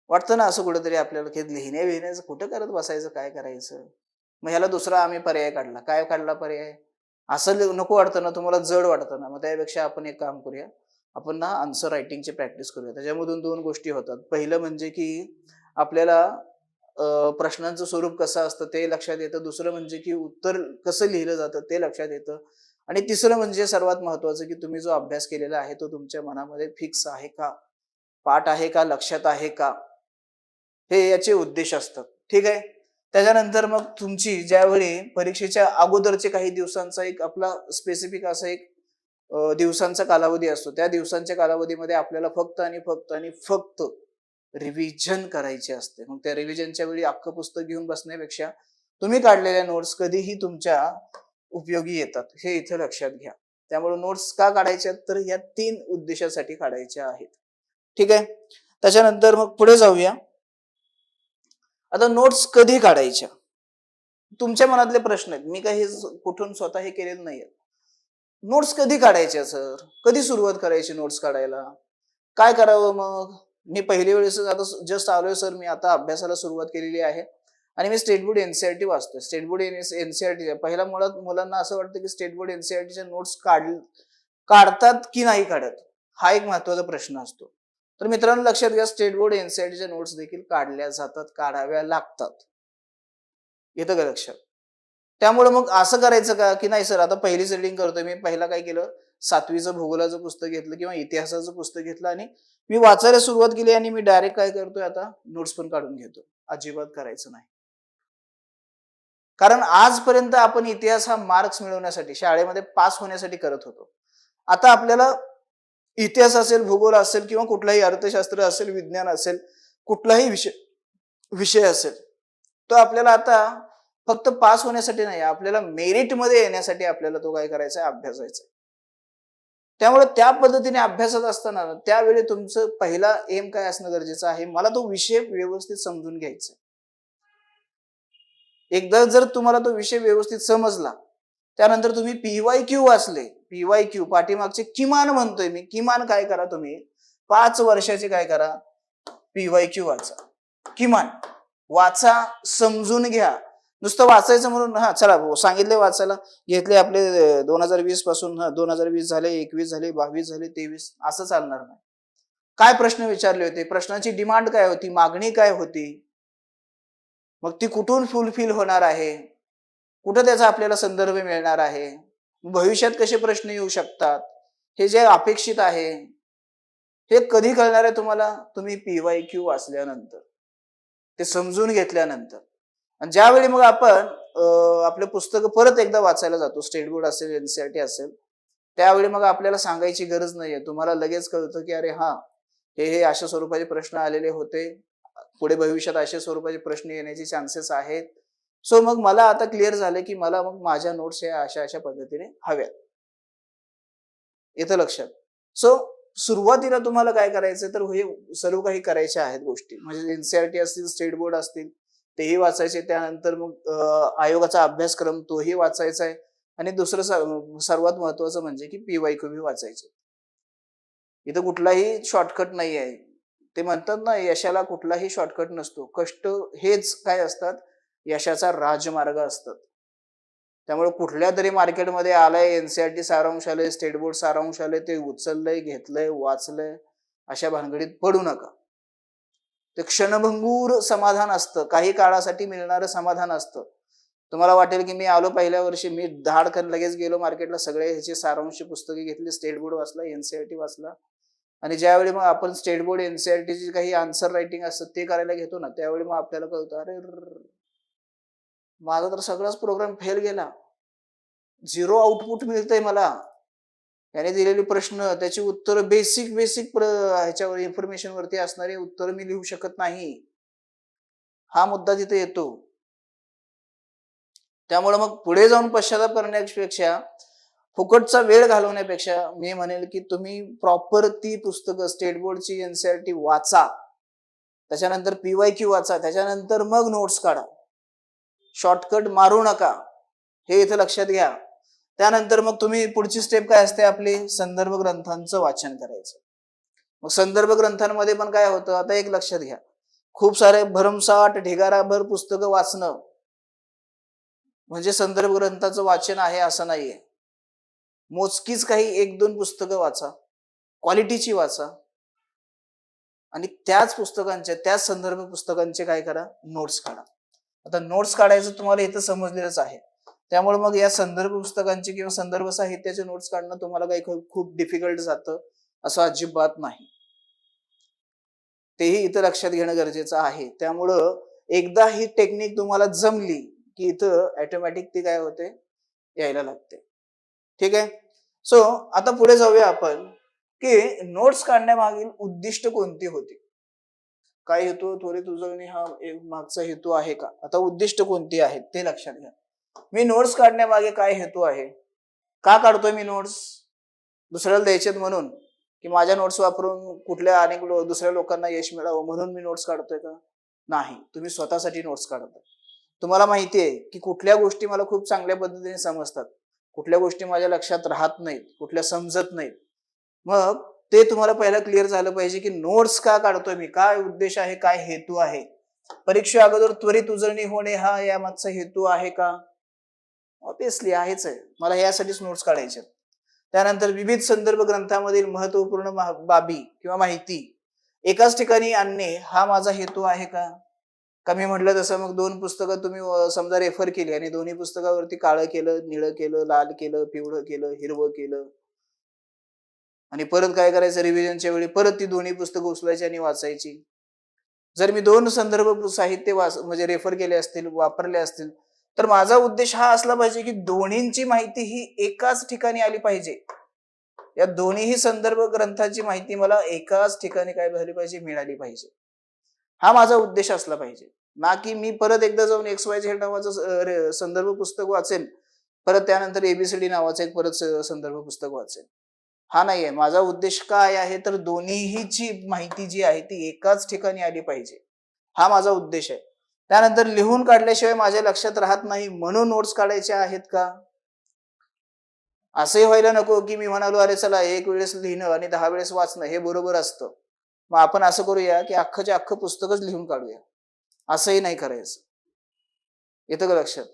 Speaker 1: वाटतं ना असं कुठेतरी आपल्याला की लिहिण्या-बिहिण्याचं कुठं करत बसायचं, काय करायचं? मग ह्याला दुसरा आम्ही पर्याय काढला. काय काढला पर्याय? असं नको वाटतं ना, तुम्हाला जड वाटतं ना, मग त्यापेक्षा आपण एक काम करूया. आपण ना आन्सर रायटिंगची प्रॅक्टिस करूया. त्याच्यामधून 2 गोष्टी होतात. पहिलं म्हणजे की आपल्याला प्रश्नांचं स्वरूप कसं असतं ते लक्षात येतं. दुसरं म्हणजे की उत्तर कसं लिहिलं जातं ते लक्षात येतं. आणि तिसरं म्हणजे सर्वात महत्त्वाचं की तुम्ही जो अभ्यास केलेला आहे तो तुमच्या मनामध्ये फिक्स आहे का? पाठ आहे का? लक्षात आहे का? हे याचे उद्देश असतात. ठीक आहे. त्याच्यानंतर मग तुमची ज्यावेळी परीक्षेच्या अगोदरचे काही दिवसांचा एक आपला स्पेसिफिक असा एक दिवसांचा कालावधी असतो. त्या दिवसांच्या कालावधीमध्ये आपल्याला फक्त रिव्हिजन करायची असते. मग त्या रिव्हिजनच्या वेळी अख्खं पुस्तक घेऊन बसण्यापेक्षा तुम्ही काढलेल्या नोट्स कधीही तुमच्या उपयोगी येतात. हे इथे लक्षात घ्या. त्यामुळे नोट्स का काढायच्या तर या 3 उद्देशासाठी काढायच्या आहेत. ठीक आहे. त्याच्यानंतर मग पुढे जाऊया. आता नोट्स कधी काढायच्या? तुमच्या मनातले प्रश्न आहेत. मी काही कुठून स्वतः हे केलेलं नाहीये. नोट्स कधी काढायच्या सर? कधी सुरुवात करायची नोट्स काढायला? काय करावं मग? मी पहिली वेळेस आता जस्ट आलोय सर, मी आता अभ्यासाला सुरुवात केलेली आहे आणि मी स्टेट बोर्ड एन-सी-आर-टी वाचतोय. स्टेट बोर्ड एन-सी-आर-टी पहिला मुळात मुलांना असं वाटतं की स्टेट बोर्ड एन-सी-आर-टीच्या नोट्स काढतात की नाही काढत? हा एक महत्त्वाचा प्रश्न असतो. तर मित्रांनो लक्षात घ्या, स्टेट बोर्ड एन-सी-आर-टीच्या नोट्स देखील काढल्या जातात, काढाव्या लागतात. येतं का लक्षात? त्यामुळे मग असं करायचं का, की नाही सर आता पहिलीच रीडिंग करतोय मी. पहिला काय केलं, 7वीचं भूगोलाचं पुस्तक घेतलं किंवा इतिहासाचं पुस्तक घेतलं आणि मी वाचायला सुरुवात केली आणि मी डायरेक्ट काय करतोय आता नोट्स पण काढून घेतो. अजिबात करायचं नाही. कारण आजपर्यंत आपण इतिहास हा मार्क्स मिळवण्यासाठी, शाळेमध्ये पास होण्यासाठी करत होतो. आता आपल्याला इतिहास असेल, भूगोल असेल किंवा कुठलाही अर्थशास्त्र असेल, विज्ञान असेल, कुठलाही विषय विषय असेल, तो आपल्याला आता फक्त पास होण्यासाठी नाही, आपल्याला मेरिटमध्ये येण्यासाठी आपल्याला तो काय करायचा आहे, अभ्यासायचा आहे. त्यामुळे त्या पद्धतीने अभ्यासात असताना त्यावेळी तुमचं पहिला एम काय असणं गरजेचं आहे, मला तो विषय व्यवस्थित समजून घ्यायचा आहे. एकदा जर तुम्हाला तो विषय व्यवस्थित समजला, त्यानंतर तुम्ही पी-वाय-क्यू वाचले. पी-वाय-क्यू पाठीमागचे किमान म्हणतोय मी, किमान काय करा तुम्ही 5 वर्षाचे काय करा, पी-वाय-क्यू वाचा. किमान वाचा, समजून घ्या. नुसतं वाचायचं म्हणून चला सांगितले वाचायला, घेतले आपले 2020 पासून 2020 झाले, 21 झाले, 22 झाले, 23 असं चालणार नाही. काय प्रश्न विचारले होते? प्रश्नाची डिमांड काय होती? मागणी काय होती? मग ती कुठून फुलफिल होणार आहे? कुठं त्याचा आपल्याला संदर्भ मिळणार आहे? भविष्यात कसे प्रश्न येऊ शकतात? हे जे अपेक्षित आहे, हे कधी कळणार आहे तुम्हाला? तुम्ही पी-वाय-क्यू वाचल्यानंतर. ते समजून घेतल्यानंतर. आणि ज्यावेळी मग आपण आपलं पुस्तकं परत एकदा वाचायला जातो, स्टेट बोर्ड असेल, एन-सी-आर-टी असेल, त्यावेळी मग आपल्याला सांगायची गरज नाहीये. तुम्हाला लगेच कळतं, की अरे हां, हे अशा स्वरूपाचे प्रश्न आलेले होते. पुढे भविष्यात अशा स्वरूपाचे प्रश्न येण्याचे चान्सेस आहेत. सो मग मला आता क्लिअर झालं की मला मग माझ्या नोट्स या अशा अशा पद्धतीने हव्यात. येतं लक्षात. सो सुरुवातीला तुम्हाला काय करायचं तर हे सर्व काही करायच्या आहेत गोष्टी, म्हणजे एनसीईआरटी असतील, स्टेट बोर्ड असतील, तेही वाचायचे. त्यानंतर मग आयोगाचा अभ्यासक्रम तोही वाचायचा आहे. आणि दुसरं सर्वात महत्वाचं म्हणजे की पीवायक्यू बी वाचायचे. इथं कुठलाही शॉर्टकट नाही आहे. ते म्हणतात ना, यशाला कुठलाही शॉर्टकट नसतो. कष्ट हेच काय असतात, यशाचा राजमार्ग असतात. त्यामुळे कुठल्या तरी मार्केटमध्ये आलंय, एनसीईआरटी सारांश आलंय, स्टेट बोर्ड सारांश आलंय, ते उचललंय, घेतलंय, वाचलंय, अशा भानगडीत पडू नका. ते क्षणभंगूर समाधान असतं, काही काळासाठी मिळणारं समाधान असतं. तुम्हाला वाटेल की मी आलो पहिल्या वर्षी, मी धाडकन लगेच गेलो मार्केटला, सगळे ह्याचे सारांश पुस्तके घेतली, स्टेट बोर्ड वाचला, एनसीईआरटी वाचला. आणि ज्यावेळी मग आपण स्टेट बोर्ड एनसीईआरटीची काही आन्सर रायटिंग असतं ते करायला घेतो ना, त्यावेळी मग आपल्याला कळतं, अरे माझा तर सगळाच प्रोग्राम फेल गेला. 0 आउटपुट मिळतंय मला. त्याने दिलेले प्रश्न, त्याची उत्तर बेसिक बेसिक ह्याच्यावर इन्फॉर्मेशन वरती असणारी उत्तर मी लिहू शकत नाही. हा मुद्दा तिथे येतो. त्यामुळे मग पुढे जाऊन पश्चाताप करण्यापेक्षा, फुकटचा वेळ घालवण्यापेक्षा मी म्हणेल की तुम्ही प्रॉपर ती पुस्तकं स्टेट बोर्डची, एनसीईआरटी वाचा. त्याच्यानंतर पीवायक्यू वाचा, त्याच्यानंतर मग नोट्स काढा. शॉर्टकट मारू नका, हे इथे लक्षात घ्या. त्यानंतर मग तुम्ही पुढची स्टेप काय असते आपली, संदर्भ ग्रंथांचं वाचन करायचं. मग संदर्भ ग्रंथांमध्ये पण काय होतं, आता एक लक्षात घ्या, खूप सारे भरमसाठ ढिगाराभर पुस्तकं वाचणं म्हणजे संदर्भ ग्रंथाचं वाचन आहे असं नाहीये. मोजकीच काही 1-2 पुस्तकं वाचा, क्वालिटीची वाचा, आणि त्याच पुस्तकांचे, त्याच संदर्भ पुस्तकांचे काय करा, नोट्स काढा. आता नोट्स काढायचं तुम्हाला इथं समजलेलंच आहे. त्यामुळे मग या संदर्भ पुस्तकांचे किंवा संदर्भ साहित्याचे नोट्स काढणं तुम्हाला काही खूप डिफिकल्ट जातं असं अजिबात नाही. तेही इथं लक्षात घेणं गरजेचं आहे. त्यामुळं एकदा ही टेक्निक तुम्हाला जमली की इथं ऑटोमॅटिक ती काय होते, यायला लागते. ठीक आहे. सो आता पुढे जाऊया आपण की नोट्स काढण्यामागील उद्दिष्ट कोणती होती, काय हेतू, त्वरित उजळणी हा एक मागचा हेतू आहे का. आता उद्दिष्ट कोणती आहेत ते लक्षात घ्या. मी नोट्स काढण्यामागे काय हेतू आहे, का काढतोय मी नोट्स, दुसऱ्याला द्यायचेत म्हणून, की माझ्या नोट्स वापरून कुठल्या अनेक दुसऱ्या लोकांना यश मिळावं म्हणून मी नोट्स काढतोय का, नाही. तुम्ही स्वतःसाठी नोट्स काढताय. तुम्हाला माहितीये की कुठल्या गोष्टी मला खूप चांगल्या पद्धतीने समजतात, कुठल्या गोष्टी माझ्या लक्षात राहत नाहीत, कुठल्या समजत नाहीत. मग ते तुम्हाला पहिला क्लिअर झालं पाहिजे की नोट्स का काढतोय मी, काय उद्देश आहे, काय हेतू आहे. परीक्षा अगोदर त्वरित उजळणी होणे हा यामागचा हेतू आहे का, ऑब्विसली आहेच आहे. मला यासाठीच नोट्स काढायचे. त्यानंतर विविध संदर्भ ग्रंथामधील महत्वपूर्ण बाबी किंवा माहिती एकाच ठिकाणी आणणे हा माझा हेतू आहे का. मी म्हटलं तसं मग 2 पुस्तकं तुम्ही समजा रेफर केली आणि दोन्ही पुस्तकावरती काळं केलं, निळं केलं, लाल केलं, पिवळं केलं, हिरवं केलं, आणि परत काय करायचं, रिव्हिजनच्या वेळी परत ती दोन्ही पुस्तकं उचलायची आणि वाचायची. जर मी 2 संदर्भ साहित्य म्हणजे रेफर केले असतील, वापरले असतील, तर माझा उद्देश हा असला पाहिजे की दोन्हींची माहिती ही एकाच ठिकाणी आली पाहिजे. या दोन्हीही संदर्भ ग्रंथाची माहिती मला एकाच ठिकाणी काय झाली पाहिजे, मिळाली पाहिजे. हा माझा उद्देश असला पाहिजे. ना की मी परत एकदा जाऊन XYZ नावाचं संदर्भ पुस्तक वाचेन, परत त्यानंतर ABCD नावाचं एक परत संदर्भ पुस्तक वाचेन. हा नाहीये माझा उद्देश. काय आहे तर दोन्हीची माहिती जी आहे ती एकाच ठिकाणी आली पाहिजे, हा माझा उद्देश आहे. त्यानंतर लिहून काढल्याशिवाय माझ्या लक्षात राहत नाही म्हणून नोट्स काढायच्या आहेत का. असंही व्हायला नको की मी म्हणालो अरे चला 1 वेळेस लिहिणं आणि 10 वेळेस वाचणं हे बरोबर असतं, मग आपण असं करूया की अख्खच्या अख्खं पुस्तकच लिहून काढूया. असंही नाही करायचं. येतं का लक्षात.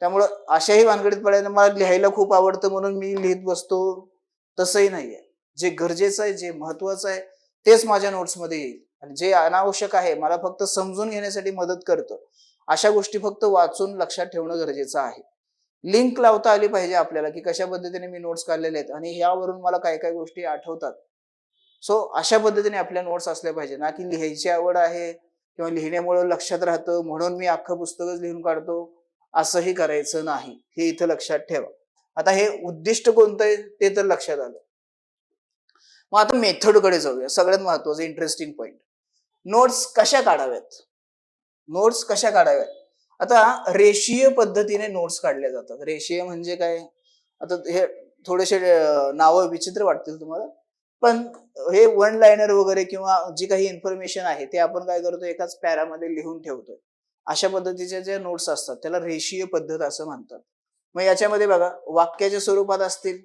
Speaker 1: त्यामुळं अशाही भानगडीत पडायला, मला लिहायला खूप आवडतं म्हणून मी लिहित बसतो, तसंही नाहीये. जे गरजेचं आहे, जे महत्वाचं आहे तेच माझ्या नोट्समध्ये येईल, आणि जे अनावश्यक आहे, मला फक्त समजून घेण्यासाठी मदत करतं, अशा गोष्टी फक्त वाचून लक्षात ठेवणं गरजेचं आहे. लिंक लावता आली पाहिजे आपल्याला की कशा पद्धतीने मी नोट्स काढलेले आहेत आणि यावरून मला काय काय गोष्टी आठवतात. सो अशा पद्धतीने आपल्या नोट्स असल्या पाहिजे, ना की लिहायची आवड आहे किंवा लिहिण्यामुळे लक्षात राहतं म्हणून मी अख्खं पुस्तकच लिहून काढतो, असंही करायचं नाही. हे इथं लक्षात ठेवा. आता हे उद्दिष्ट कोणतं आहे ते तर लक्षात आलं. मग आता मेथडकडे जाऊया, सगळ्यात महत्वाचं इंटरेस्टिंग पॉइंट. नोट्स कशा काढाव्यात, नोट्स कशा काढाव्यात. आता रेषीय पद्धतीने नोट्स काढल्या जातात. रेषीय म्हणजे काय, आता हे थोडेसे नावं विचित्र वाटतील तुम्हाला, पण हे वन लाईनर वगैरे किंवा जी काही इन्फॉर्मेशन आहे ते आपण काय करतो, एकाच पॅरामध्ये लिहून ठेवतोय. अशा पद्धतीच्या ज्या नोट्स असतात त्याला रेषीय पद्धत असं म्हणतात. मग याच्यामध्ये बघा, वाक्याच्या स्वरूपात असतील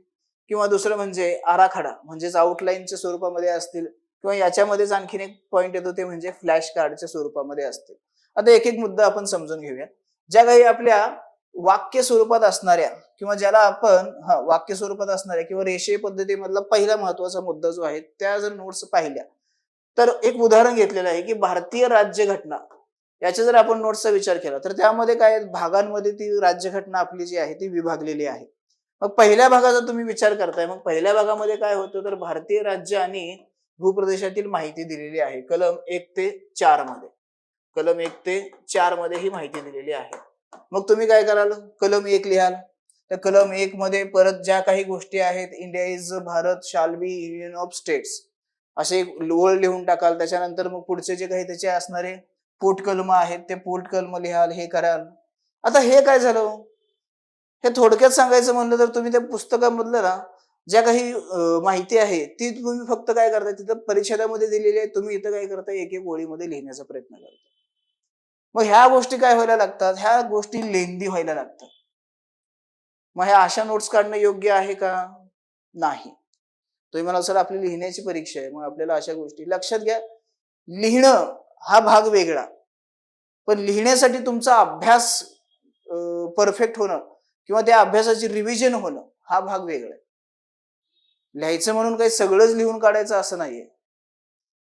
Speaker 1: किंवा दुसरं म्हणजे आराखडा म्हणजेच आउटलाईनच्या स्वरूपामध्ये असतील किंवा याच्यामध्येच आणखीन एक पॉइंट येतो ते म्हणजे फ्लॅश कार्डच्या स्वरूपामध्ये असतील. आता एक एक मुद्दा आपण समजून घेऊया. ज्या काही आपल्या वाक्य स्वरूपात असणाऱ्या किंवा ज्याला आपण वाक्य स्वरूपात असणाऱ्या किंवा रेषीय पद्धतीमधला पहिला महत्वाचा मुद्दा जो आहे, त्या जर नोट्स पाहिल्या तर एक उदाहरण घेतलेलं आहे की भारतीय राज्यघटना, याच्या जर आपण नोट्सचा विचार केला तर त्यामध्ये काय भागांमध्ये ती राज्यघटना आपली जी आहे ती विभागलेली आहे. मग पहिल्या भागाचा तुम्ही विचार करताय, मग पहिल्या भागामध्ये काय होतं तर भारतीय राज्य आणि भूप्रदेशातील माहिती दिलेली आहे कलम 1 ते 4 मध्ये. कलम 1 ते 4 मध्ये ही माहिती दिलेली आहे. मग तुम्ही काय कराल, कलम 1 लिहाल. तर कलम 1 मध्ये परत ज्या काही गोष्टी आहेत, India is Bharat shall be union of states असे ओळ लिहून टाकाल. त्याच्यानंतर मग पुढचे जे काही त्याचे असणारे पोटकलम आहेत ते पोटकलम लिहाल, हे कराल. आता हे काय झालं, हे थोडक्यात सांगायचं म्हणलं तर तुम्ही त्या पुस्तकामधलं ना ज्या काही माहिती आहे ती तुम्ही फक्त काय करताय, तिथं परिच्छेदामध्ये दिलेली आहे, तुम्ही इथं काय करताय, एक एक ओळीमध्ये लिहिण्याचा प्रयत्न करताय. मग ह्या गोष्टी काय व्हायला लागतात, ह्या गोष्टी लेंदी व्हायला लागतात. मग ह्या अशा नोट्स काढणं योग्य आहे का, नाही. तुम्ही मला सर आपली लिहिण्याची परीक्षा आहे, मग आपल्याला अशा गोष्टी लक्षात घ्या. लिहिणं हा भाग वेगळा, पण लिहिण्यासाठी तुमचा अभ्यास परफेक्ट होणं किंवा त्या अभ्यासाची रिव्हिजन होणं हा भाग वेगळा आहे. लिहायचं म्हणून काही सगळंच लिहून काढायचं असं नाहीये,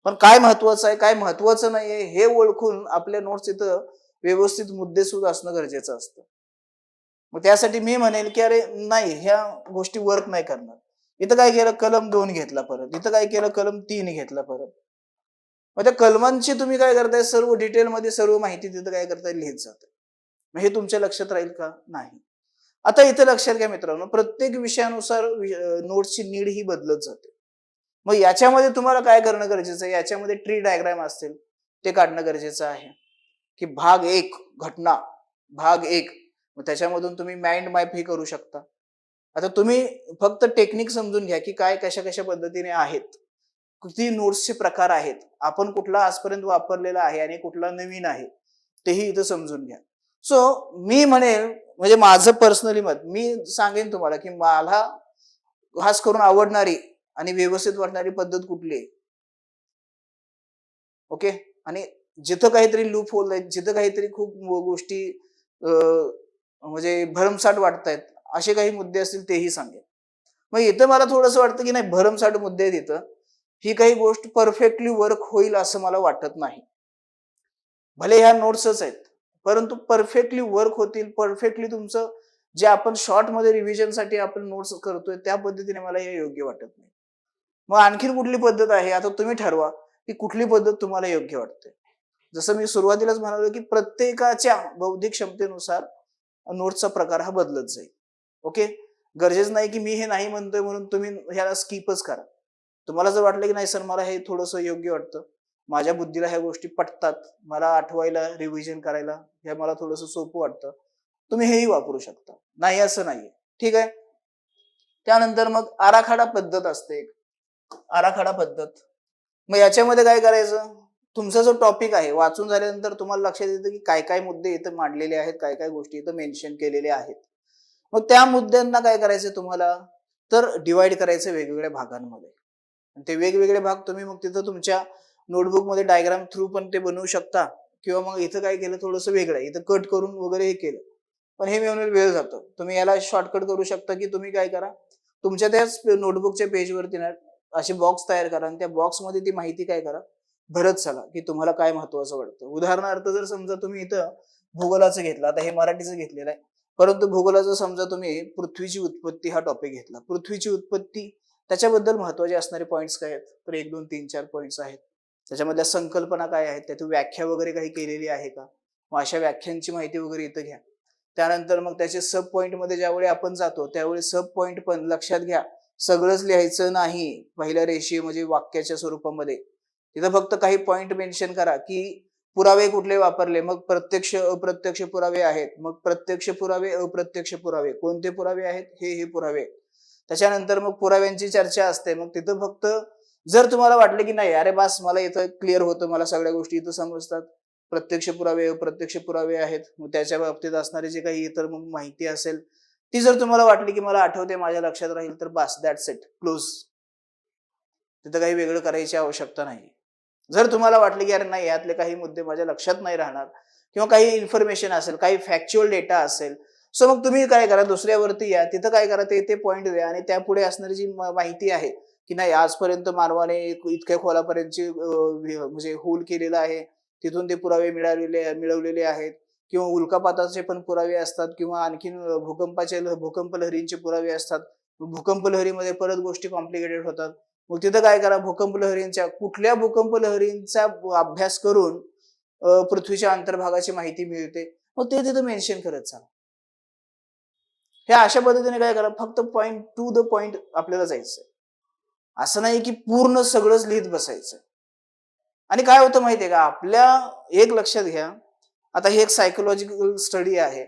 Speaker 1: पण काय महत्वाचं आहे काय महत्वाचं नाहीये हे ओळखून आपल्या नोट्स इथं व्यवस्थित मुद्देसूद असणं गरजेचं असतं. मग त्यासाठी मी म्हणेल की अरे नाही, ह्या गोष्टी वर्क नाही करणार. इथं काय केलं, कलम 2 घेतला परत, इथं काय केलं, कलम 3 घेतला परत. मग त्या कलमांची तुम्ही काय करताय, सर्व डिटेलमध्ये सर्व माहिती तिथं काय करताय, लिहित जाताय. मग हे तुमच्या लक्षात राहील का, नाही. आता इथं लक्षात घ्या मित्रांनो, प्रत्येक विषयानुसार नोट्सची नीड ही बदलत जाते. मग याच्यामध्ये तुम्हाला काय करणं गरजेचं आहे, याच्यामध्ये ट्री डायग्राम असतील ते काढणं गरजेचं आहे की भाग 1 घटना, भाग 1, मग त्याच्यामधून तुम्ही माइंड मॅप ही करू शकता. आता तुम्ही फक्त टेक्निक समजून घ्या की काय कशा कशा पद्धतीने आहेत, किती नोट्सचे प्रकार आहेत, आपण कुठला आजपर्यंत वापरलेला आहे आणि कुठला नवीन आहे तेही इथं समजून घ्या. सो मी म्हणेल, म्हणजे माझं पर्सनली मत मी सांगेन तुम्हाला की मला खास करून आवडणारी आणि व्यवस्थित वाटणारी पद्धत कुठली आहे. ओके. आणि जिथं काहीतरी लूप होल आहे, जिथं काहीतरी खूप गोष्टी म्हणजे भरमसाठ वाटतायत, असे काही मुद्दे असतील तेही सांगेन. मग इथं मला थोडंसं वाटतं की नाही, भरमसाठ मुद्दे आहेत इथं, ही काही गोष्ट परफेक्टली वर्क होईल असं मला वाटत नाही. भले ह्या नोट्सच आहेत, परंतु परफेक्टली वर्क होतील, परफेक्टली तुमचं जे आपण शॉर्ट मध्ये रिव्हिजनसाठी आपण नोट्स करतोय त्या पद्धतीने मला हे योग्य वाटत नाही. मग आणखीन कुठली पद्धत आहे, आता तुम्ही ठरवा की कुठली पद्धत तुम्हाला योग्य वाटते. जसं मी सुरुवातीलाच म्हणालो की प्रत्येकाच्या बौद्धिक क्षमतेनुसार नोट्सचा प्रकार हा बदलत जाईल. ओके. गरजेचं नाही की मी हे नाही म्हणतोय म्हणून तुम्ही ह्याला स्किपच करा. तुम्हाला जर वाटलं की नाही सर मला हे थोडंसं योग्य वाटतं, माझ्या बुद्धीला ह्या गोष्टी पटतात, मला आठवायला रिव्हिजन करायला हे मला थोडंसं सोपं वाटतं, तुम्ही हेही वापरू शकता, नाही असं नाहीये. ठीक आहे. त्यानंतर मग आराखडा पद्धत असते, आराखडा पद्धत. मग याच्यामध्ये काय करायचं, तुमचा जो टॉपिक आहे वाचून झाल्यानंतर तुम्हाला लक्षात येतं की काय काय मुद्दे इथं मांडलेले आहेत, काय काय गोष्टी इथं मेन्शन केलेल्या आहेत. मग त्या मुद्द्यांना काय करायचं तुम्हाला, तर डिवाइड करायचं वेगवेगळ्या भागांमध्ये. ते वेगवेगळे भाग तुम्ही मग तिथं तुमच्या नोटबुकमध्ये डायग्राम थ्रू पण ते बनवू शकता किंवा मग इथं काय केलं, थोडंसं वेगळं इथं कट करून वगैरे हे केलं, पण हे मिळवण्यात वेळ जातो. तुम्ही याला शॉर्टकट करू शकता की तुम्ही काय करा, तुमच्या त्याच नोटबुकच्या पेजवरती ना असे बॉक्स तयार करा आणि त्या बॉक्समध्ये ती माहिती काय करा, भरत चला की तुम्हाला काय महत्वाचं वाटतं. उदाहरणार्थ जर समजा तुम्ही इथं भूगोलाचं घेतलं, आता हे मराठीचं घेतलेलं आहे, परंतु भूगोलाचं समजा तुम्ही पृथ्वीची उत्पत्ती हा टॉपिक घेतला, पृथ्वीची उत्पत्ती त्याच्याबद्दल महत्वाचे असणारे पॉइंट्स काय आहेत, तर 1 2 3 4 पॉइंट्स आहेत. त्याच्यामधल्या संकल्पना काय आहेत, त्याची व्याख्या वगैरे काही केलेली आहे का, मग अशा व्याख्यांची माहिती वगैरे इथं घ्या. त्यानंतर मग त्याचे सब पॉइंट मध्ये ज्यावेळी आपण जातो त्यावेळी सब पॉइंट पण लक्षात घ्या, सगळंच लिहायचं नाही पहिल्या रेषीय म्हणजे वाक्याच्या स्वरूपामध्ये. तिथं फक्त काही पॉइंट मेन्शन करा की पुरावे कुठले वापरले, मग प्रत्यक्ष अप्रत्यक्ष पुरावे आहेत, मग प्रत्यक्ष पुरावे अप्रत्यक्ष पुरावे, कोणते पुरावे आहेत, हे पुरावे. त्याच्यानंतर मग पुराव्यांची चर्चा असते. मग तिथं फक्त जर तुम्हाला वाटलं की नाही अरे बास मला इथं क्लिअर होतं, मला सगळ्या गोष्टी इथं समजतात, प्रत्यक्ष पुरावे अप्रत्यक्ष पुरावे आहेत, मग त्याच्या बाबतीत असणारे जे काही इतर मग माहिती असेल ती जर तुम्हाला वाटली की मला आठवते माझ्या लक्षात राहील तर बस दॅट्स इट, क्लोज. तिथं काही वेगळं करायची आवश्यकता नाही. जर तुम्हाला वाटले की अरे नाही यातले काही मुद्दे माझ्या लक्षात नाही राहणार किंवा काही इन्फॉर्मेशन असेल, काही फॅक्च्युअल डेटा असेल, सो मग तुम्ही काय करा दुसऱ्यावरती या, तिथं काय करा ते पॉइंट द्या आणि त्यापुढे असणारी जी माहिती आहे की नाही आजपर्यंत मानवाने इतक्या खोलापर्यंतची म्हणजे होल केलेला आहे, तिथून ते पुरावे मिळवलेले आहेत किंवा उल्कापाताचे पण पुरावे असतात किंवा आणखीन भूकंप लहरींचे पुरावे असतात. भूकंप लहरीमध्ये परत गोष्टी कॉम्प्लिकेटेड होतात. मग तिथं काय करा कुठल्या भूकंप लहरींचा अभ्यास करून पृथ्वीच्या अंतर्भागाची माहिती मिळते, मग ते तिथं मेन्शन करत चाला. हे अशा पद्धतीने काय करा, फक्त पॉइंट टू द पॉइंट आपल्याला जायचंय. असं नाही की पूर्ण सगळंच लिहित बसायचं. आणि काय होतं माहितीये का, आपल्या एक लक्षात घ्या, आता हे एक सायकोलॉजिकल स्टडी आहे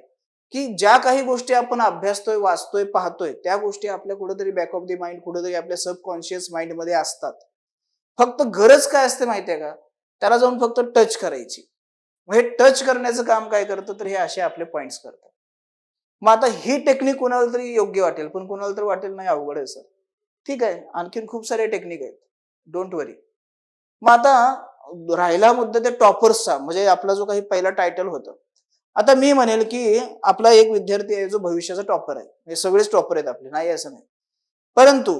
Speaker 1: की ज्या काही गोष्टी आपण अभ्यासतोय, वाचतोय, पाहतोय, त्या गोष्टी आपल्या कुठेतरी बॅक ऑफ द माइंड, कुठेतरी आपल्या सबकॉन्शियस माइंड मध्ये असतात. फक्त गरज काय असते माहितीये का, त्याला जाऊन फक्त टच करायची. हे टच करण्याचं काम काय करतं, तर हे असे आपले पॉइंट्स करतात. मग आता ही टेक्निक कोणाला तरी योग्य वाटेल, पण कोणाला तरी वाटेल नाही अवघड आहे सर. ठीक आहे, आणखीन खूप सारे टेक्निक आहेत, डोंट वरी. मग आता राहिला मुद्दा त्या टॉपर्सचा, म्हणजे आपला जो काही पहिला टायटल होता. आता मी म्हणेल की आपला एक विद्यार्थी आहे जो भविष्याचा टॉपर आहे, हे सगळेच टॉपर आहेत आपले, नाही असं नाही, परंतु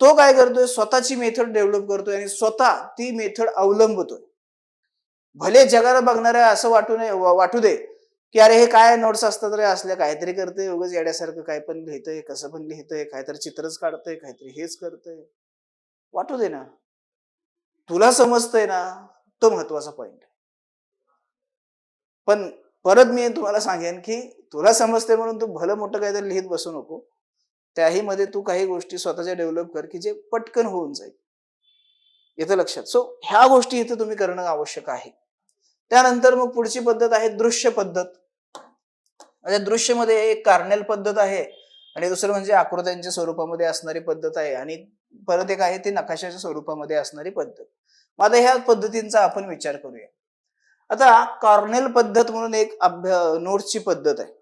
Speaker 1: तो काय करतोय, स्वतःची मेथड डेव्हलप करतोय आणि स्वतः ती मेथड अवलंबतोय. भले जगाला बघणाऱ्या असं वाटू दे की अरे हे काय नोट्स असतात रे, असल्या काहीतरी करतंय उगाच येड्यासारखं, काय पण लिहितंय, कसं पण लिहितंय, काहीतरी चित्रच काढतंय, काहीतरी हेच करतंय, वाटू दे ना. तुला समजतंय ना, तो महत्वाचा पॉइंट आहे. पण परत मी तुम्हाला सांगेन की तुला समजते म्हणून तू भलं मोठं काहीतरी लिहित बसू नको. त्याही मध्ये तू काही गोष्टी स्वतःच्या डेव्हलप कर की जे पटकन होऊन जाईल. येतं लक्षात. सो ह्या गोष्टी इथे तुम्ही करणं आवश्यक आहे. त्यानंतर मग पुढची पद्धत आहे दृश्य पद्धत. म्हणजे दृश्यमध्ये एक कार्नेल पद्धत आहे आणि दुसरं म्हणजे आकृत्यांच्या स्वरूपामध्ये असणारी पद्धत आहे आणि परत एक आहे ती नकाशाच्या स्वरूपामध्ये असणारी पद्धत. मग आता ह्या पद्धतींचा आपण विचार करूया. आता कार्नेल पद्धत म्हणून एक नोट्सची पद्धत आहे.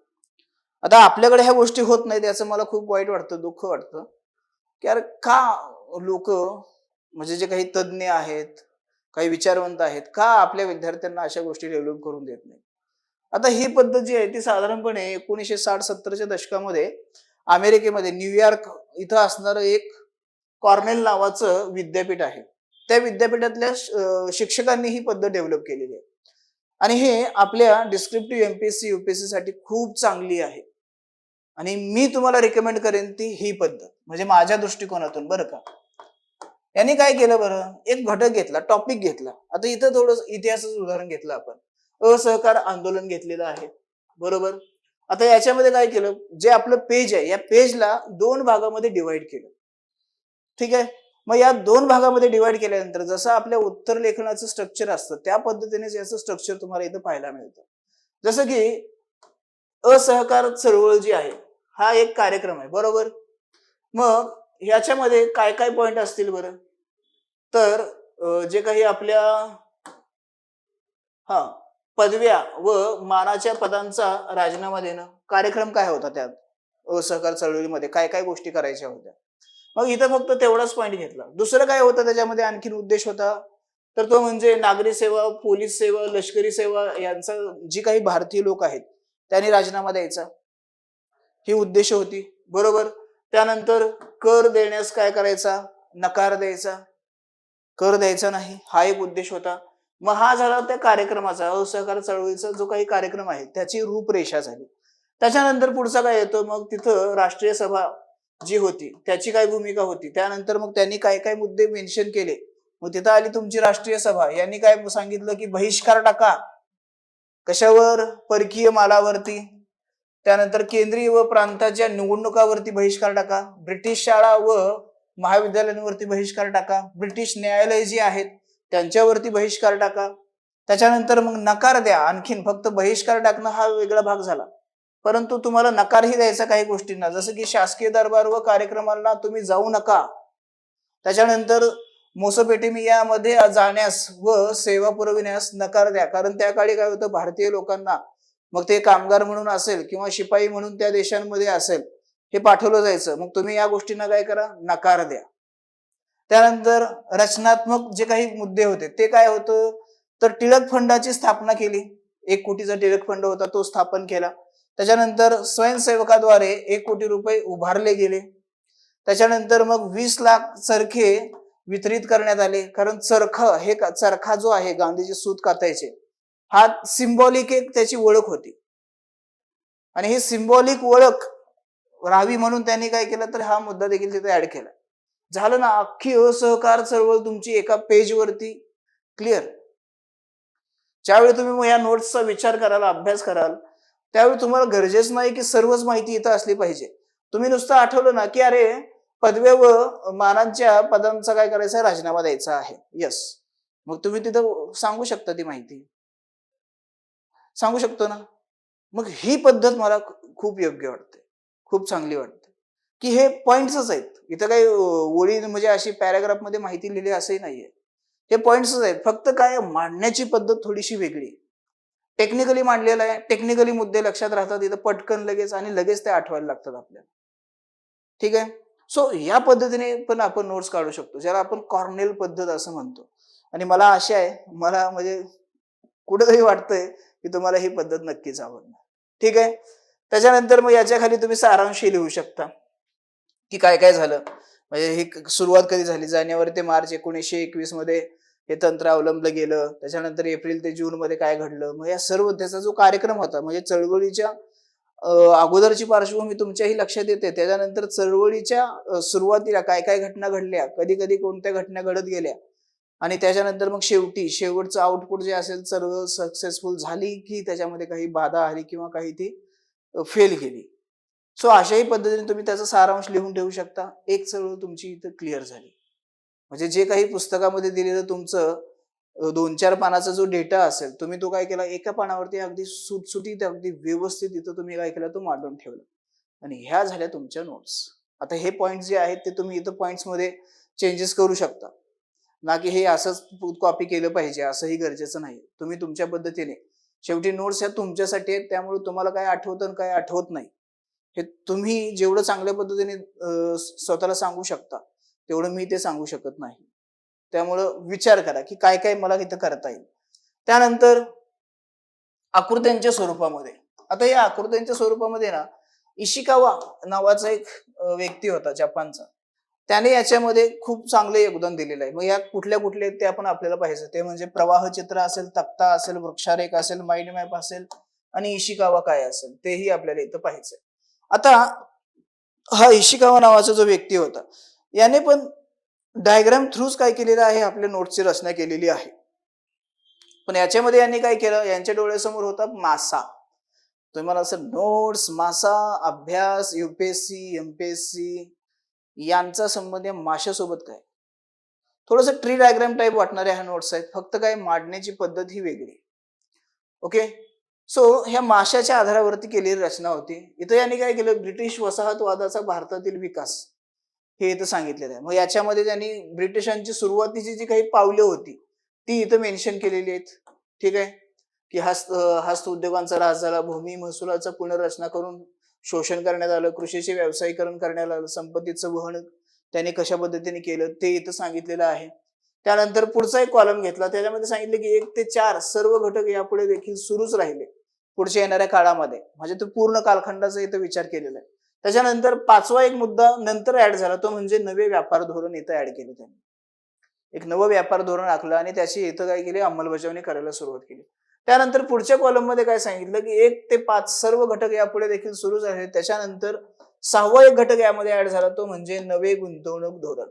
Speaker 1: आता आपल्याकडे ह्या गोष्टी होत नाहीत याचं मला खूप वाईट वाटतं, दुःख वाटतं की यार का लोक, म्हणजे जे काही तज्ज्ञ आहेत, काही विचारवंत आहेत, का आपल्या विद्यार्थ्यांना अशा गोष्टी डेव्हलप करून देत नाही. आता ही पद्धत जी आहे ती साधारणपणे 1960-70च्या दशकामध्ये अमेरिकेमध्ये न्यूयॉर्क इथं असणारं एक कॉर्नेल नावाचं विद्यापीठ आहे. त्या विद्यापीठातल्या शिक्षकांनी ही पद्धत डेव्हलप केलेली आहे आणि हे आपल्या डिस्क्रिप्टिव्ह एमपीएससी यूपीएससी साठी खूप चांगली आहे आणि मी तुम्हाला रिकमेंड करेन ती ही पद्धत, म्हणजे माझ्या दृष्टिकोनातून बरं का. यांनी काय केलं बरं, एक घटक घेतला, टॉपिक घेतला. आता इथं थोडं इतिहासाचं उदाहरण घेतलं आपण, असहकार आंदोलन घेतलेलं आहे, बरोबर. आता याच्यामध्ये काय केलं, जे आपलं पेज आहे या पेजला 2 भागामध्ये डिवाइड केलं. ठीक आहे. मग या 2 भागामध्ये डिवाइड केल्यानंतर जसं आपल्या उत्तर लेखनाचं स्ट्रक्चर असतं त्या पद्धतीनेच याचं स्ट्रक्चर तुम्हाला इथं पाहायला मिळतं. जसं की असहकार चळवळ जी आहे हा एक कार्यक्रम आहे, बरोबर. मग ह्याच्यामध्ये काय काय पॉइंट असतील बरं, तर जे काही आपल्या पदव्या व मानाच्या पदांचा राजीनामा देणं, कार्यक्रम काय होता त्यात असहकार चळवळीमध्ये, काय काय गोष्टी करायच्या होत्या. मग इथं फक्त तेवढाच पॉइंट घेतला. दुसरं काय होतं त्याच्यामध्ये, आणखीन उद्देश होता, तर तो म्हणजे नागरी सेवा, पोलीस सेवा, लष्करी सेवा यांचा जी काही भारतीय लोक आहेत त्यांनी राजीनामा द्यायचा, ही उद्देश होती, बरोबर. त्यानंतर कर देण्यास काय करायचा, नकार द्यायचा, कर द्यायचा नाही, हा एक उद्देश होता. मग हा झाला त्या कार्यक्रमाचा, असहकार चळवळीचा जो काही कार्यक्रम आहे त्याची रूपरेषा झाली. त्याच्यानंतर पुढचा काय येतो, मग तिथं राष्ट्रीय सभा जी होती त्याची काय भूमिका होती, त्यानंतर मग त्यांनी काय काय मुद्दे मेन्शन केले. मग तिथं आली तुमची राष्ट्रीय सभा, यांनी काय सांगितलं की बहिष्कार टाका, कशावर, परकीय मालावरती. त्यानंतर केंद्रीय व प्रांताच्या निवडणुकावरती बहिष्कार टाका, ब्रिटिश शाळा व महाविद्यालयांवरती बहिष्कार टाका, ब्रिटिश न्यायालय जी आहेत त्यांच्यावरती बहिष्कार टाका. त्याच्यानंतर मग नकार द्या. आणखीन फक्त बहिष्कार टाकणं हा वेगळा भाग झाला, परंतु तुम्हाला नकारही द्यायचा काही गोष्टींना, जसं की शासकीय दरबार व कार्यक्रमांना तुम्ही जाऊ नका. त्याच्यानंतर मोसोपोटेमियामध्ये जाण्यास व सेवा पुरविण्यास नकार द्या. कारण त्या काळी काय होतं, भारतीय लोकांना, मग ते कामगार म्हणून असेल किंवा शिपाई म्हणून त्या देशांमध्ये असेल, हे पाठवलं जायचं. मग तुम्ही या गोष्टींना काय करा, नकार द्या. त्यानंतर रचनात्मक जे काही मुद्दे होते ते काय होतं, तर टिळक फंडाची स्थापना केली. 1 कोटीचा टिळक फंड होता, तो स्थापन केला. त्याच्यानंतर स्वयंसेवकाद्वारे 1 कोटी रुपये उभारले गेले. त्याच्यानंतर मग 20 लाख चरखे वितरित करण्यात आले. कारण चरखा जो आहे, गांधीजी सूत कातायचे, हा सिंबॉलिक एक त्याची ओळख होती. आणि ही सिंबॉलिक ओळख राहावी म्हणून त्यांनी काय केलं, तर हा मुद्दा देखील तिथे ऍड केला. झालं ना, अख्खी असहकार चळवळ तुमची एका पेजवरती क्लिअर. ज्यावेळी तुम्ही मग या नोट्सचा विचार कराल, अभ्यास कराल, त्यावेळी तुम्हाला गरजेचं नाही की सर्वच माहिती इथं असली पाहिजे. तुम्ही नुसतं आठवलं ना, की अरे पदव्या व मानांच्या पदांचा काय करायचा आहे, राजीनामा द्यायचा आहे, यस, मग तुम्ही तिथं सांगू शकता, ती माहिती सांगू शकतो ना. मग ही पद्धत मला खूप योग्य वाटते, खूप चांगली वाटते, की हे पॉइंट्सच आहेत. इथं काही ओळी म्हणजे अशी पॅराग्राफ मध्ये माहिती लिहिली असंही नाहीये. हे पॉइंट्सच आहेत, फक्त काय मांडण्याची पद्धत थोडीशी वेगळी. टेक्निकली मांडलेलं आहे, टेक्निकली मुद्दे लक्षात राहतात इथं पटकन लगेच, आणि लगेच ते आठवायला लागतात आपल्याला. ठीक आहे. सो या पद्धतीने पण आपण नोट्स काढू शकतो, ज्याला आपण कॉर्नेल पद्धत असं म्हणतो. आणि मला आशा आहे, मला म्हणजे कुठेतरी वाटतंय की तुम्हाला ही पद्धत नक्कीच आवडणार. ठीक आहे. त्याच्यानंतर मग याच्या खाली तुम्ही सारांश लिहू शकता, की काय काय झालं, म्हणजे ही सुरुवात कधी झाली. जानेवारी ते मार्च 1921 मध्ये हे तंत्र अवलंबलं गेलं. त्याच्यानंतर एप्रिल ते जून मध्ये काय घडलं, मग या सर्व त्याचा जो कार्यक्रम होता, म्हणजे चळवळीच्या अगोदरची पार्श्वभूमी तुमच्याही लक्षात येते. त्याच्यानंतर चळवळीच्या सुरुवातीला काय काय घटना घडल्या, कधी कधी कोणत्या घटना घडत गेल्या, आणि त्याच्यानंतर मग शेवटचं आउटपुट जे असेल, सर्व सक्सेसफुल झाली की त्याच्यामध्ये काही बाधा आली किंवा काही ती फेल गेली. सो अशाही पद्धतीने तुम्ही त्याचा सारांश लिहून ठेवू शकता. एक चळवळ तुमची इथं क्लिअर झाली. म्हणजे जे काही पुस्तकामध्ये दिलेलं तुमचं 2-4 पानाचा जो डेटा असेल, तुम्ही तो काय केला, एका पानावरती अगदी सुटसुटीत, अगदी व्यवस्थित इथं तुम्ही काय केलं, तो मांडून ठेवला. आणि ह्या झाल्या तुमच्या नोट्स. आता हे पॉइंट जे आहेत ते तुम्ही इथं पॉइंट्स मध्ये चेंजेस करू शकता, ना की हे असंच कॉपी केलं पाहिजे असंही गरजेचं नाही. तुम्ही तुमच्या पद्धतीने, शेवटी नोट्स ह्या तुमच्यासाठी आहेत, त्यामुळे तुम्हाला काय आठवतं आणि काय आठवत नाही, हे तुम्ही जेवढं चांगल्या पद्धतीने स्वतःला सांगू शकता, तेवढं मी ते सांगू शकत नाही. त्यामुळं विचार करा की काय काय मला इथं करता येईल. त्यानंतर आकृत्यांच्या स्वरूपामध्ये, आता या आकृत्यांच्या स्वरूपामध्ये ना, इशिकावा नावाचा एक व्यक्ती होता जपानचा, त्याने याच्यामध्ये खूप चांगलं योगदान दिलेलं आहे. मग या कुठल्या कुठले ते आपण आपल्याला पाहायचं, ते म्हणजे प्रवाह चित्र असेल, तक्ता असेल, वृक्षारेख असेल, माइंड मॅप असेल, आणि इशिकावा काय असेल तेही आपल्याला इथं पाहायचंय. आता हा इशिकावा नावाचा जो व्यक्ती होता, याने पण डायग्राम थ्रूच काय केलेलं आहे, आपल्या नोट्सची रचना केलेली आहे. पण याच्यामध्ये यांनी काय केलं, यांच्या डोळ्यासमोर होता मासा. तुम्ही मला असं नोट्स, मासा, अभ्यास, युपीएससी, एमपीएससी यांचा संबंध या माशासोबत काय, थोडस ट्री डायग्राम टाइप वाटणाऱ्या ह्या नोट्स आहेत, फक्त काय मांडण्याची पद्धत ही वेगळी. ओके. सो ह्या माशाच्या आधारावरती केलेली रचना होती. इथं यांनी काय केलं, ब्रिटिश वसाहतवादाचा भारतातील विकास हे इथं सांगितलेलं आहे. मग याच्यामध्ये त्यांनी ब्रिटिशांची सुरुवातीची जी काही पावले होती ती इथं मेन्शन केलेली आहेत. ठीक आहे. की हस्त उद्योगांचा ऱ्हास झाला, भूमी महसुलाचा पुनर्रचना करून शोषण करण्यात आलं, कृषीचे व्यावसायीकरण करण्यात आलं, संपत्तीचं वहन त्याने कशा पद्धतीने केलं ते इथं सांगितलेलं आहे. त्यानंतर पुढचा एक कॉलम घेतला, त्याच्यामध्ये सांगितलं की 1 ते 4 सर्व घटक यापुढे देखील सुरूच राहिले पुढच्या येणाऱ्या काळामध्ये, म्हणजे तो पूर्ण कालखंडाचा इथं विचार केलेला आहे. त्याच्यानंतर 5वा एक मुद्दा नंतर ऍड झाला, तो म्हणजे नवे व्यापार धोरण इथं ऍड केलं त्यांनी. एक नवं व्यापार धोरण आखलं आणि त्याची इथं काय केली, अंमलबजावणी करायला सुरुवात केली. त्यानंतर पुढच्या कॉलम मध्ये काय सांगितलं की 1 ते 5 सर्व घटक यापुढे देखील सुरू झाले. त्याच्यानंतर 6वा एक घटक यामध्ये ऍड झाला, तो म्हणजे नवे गुंतवणूक धोरण.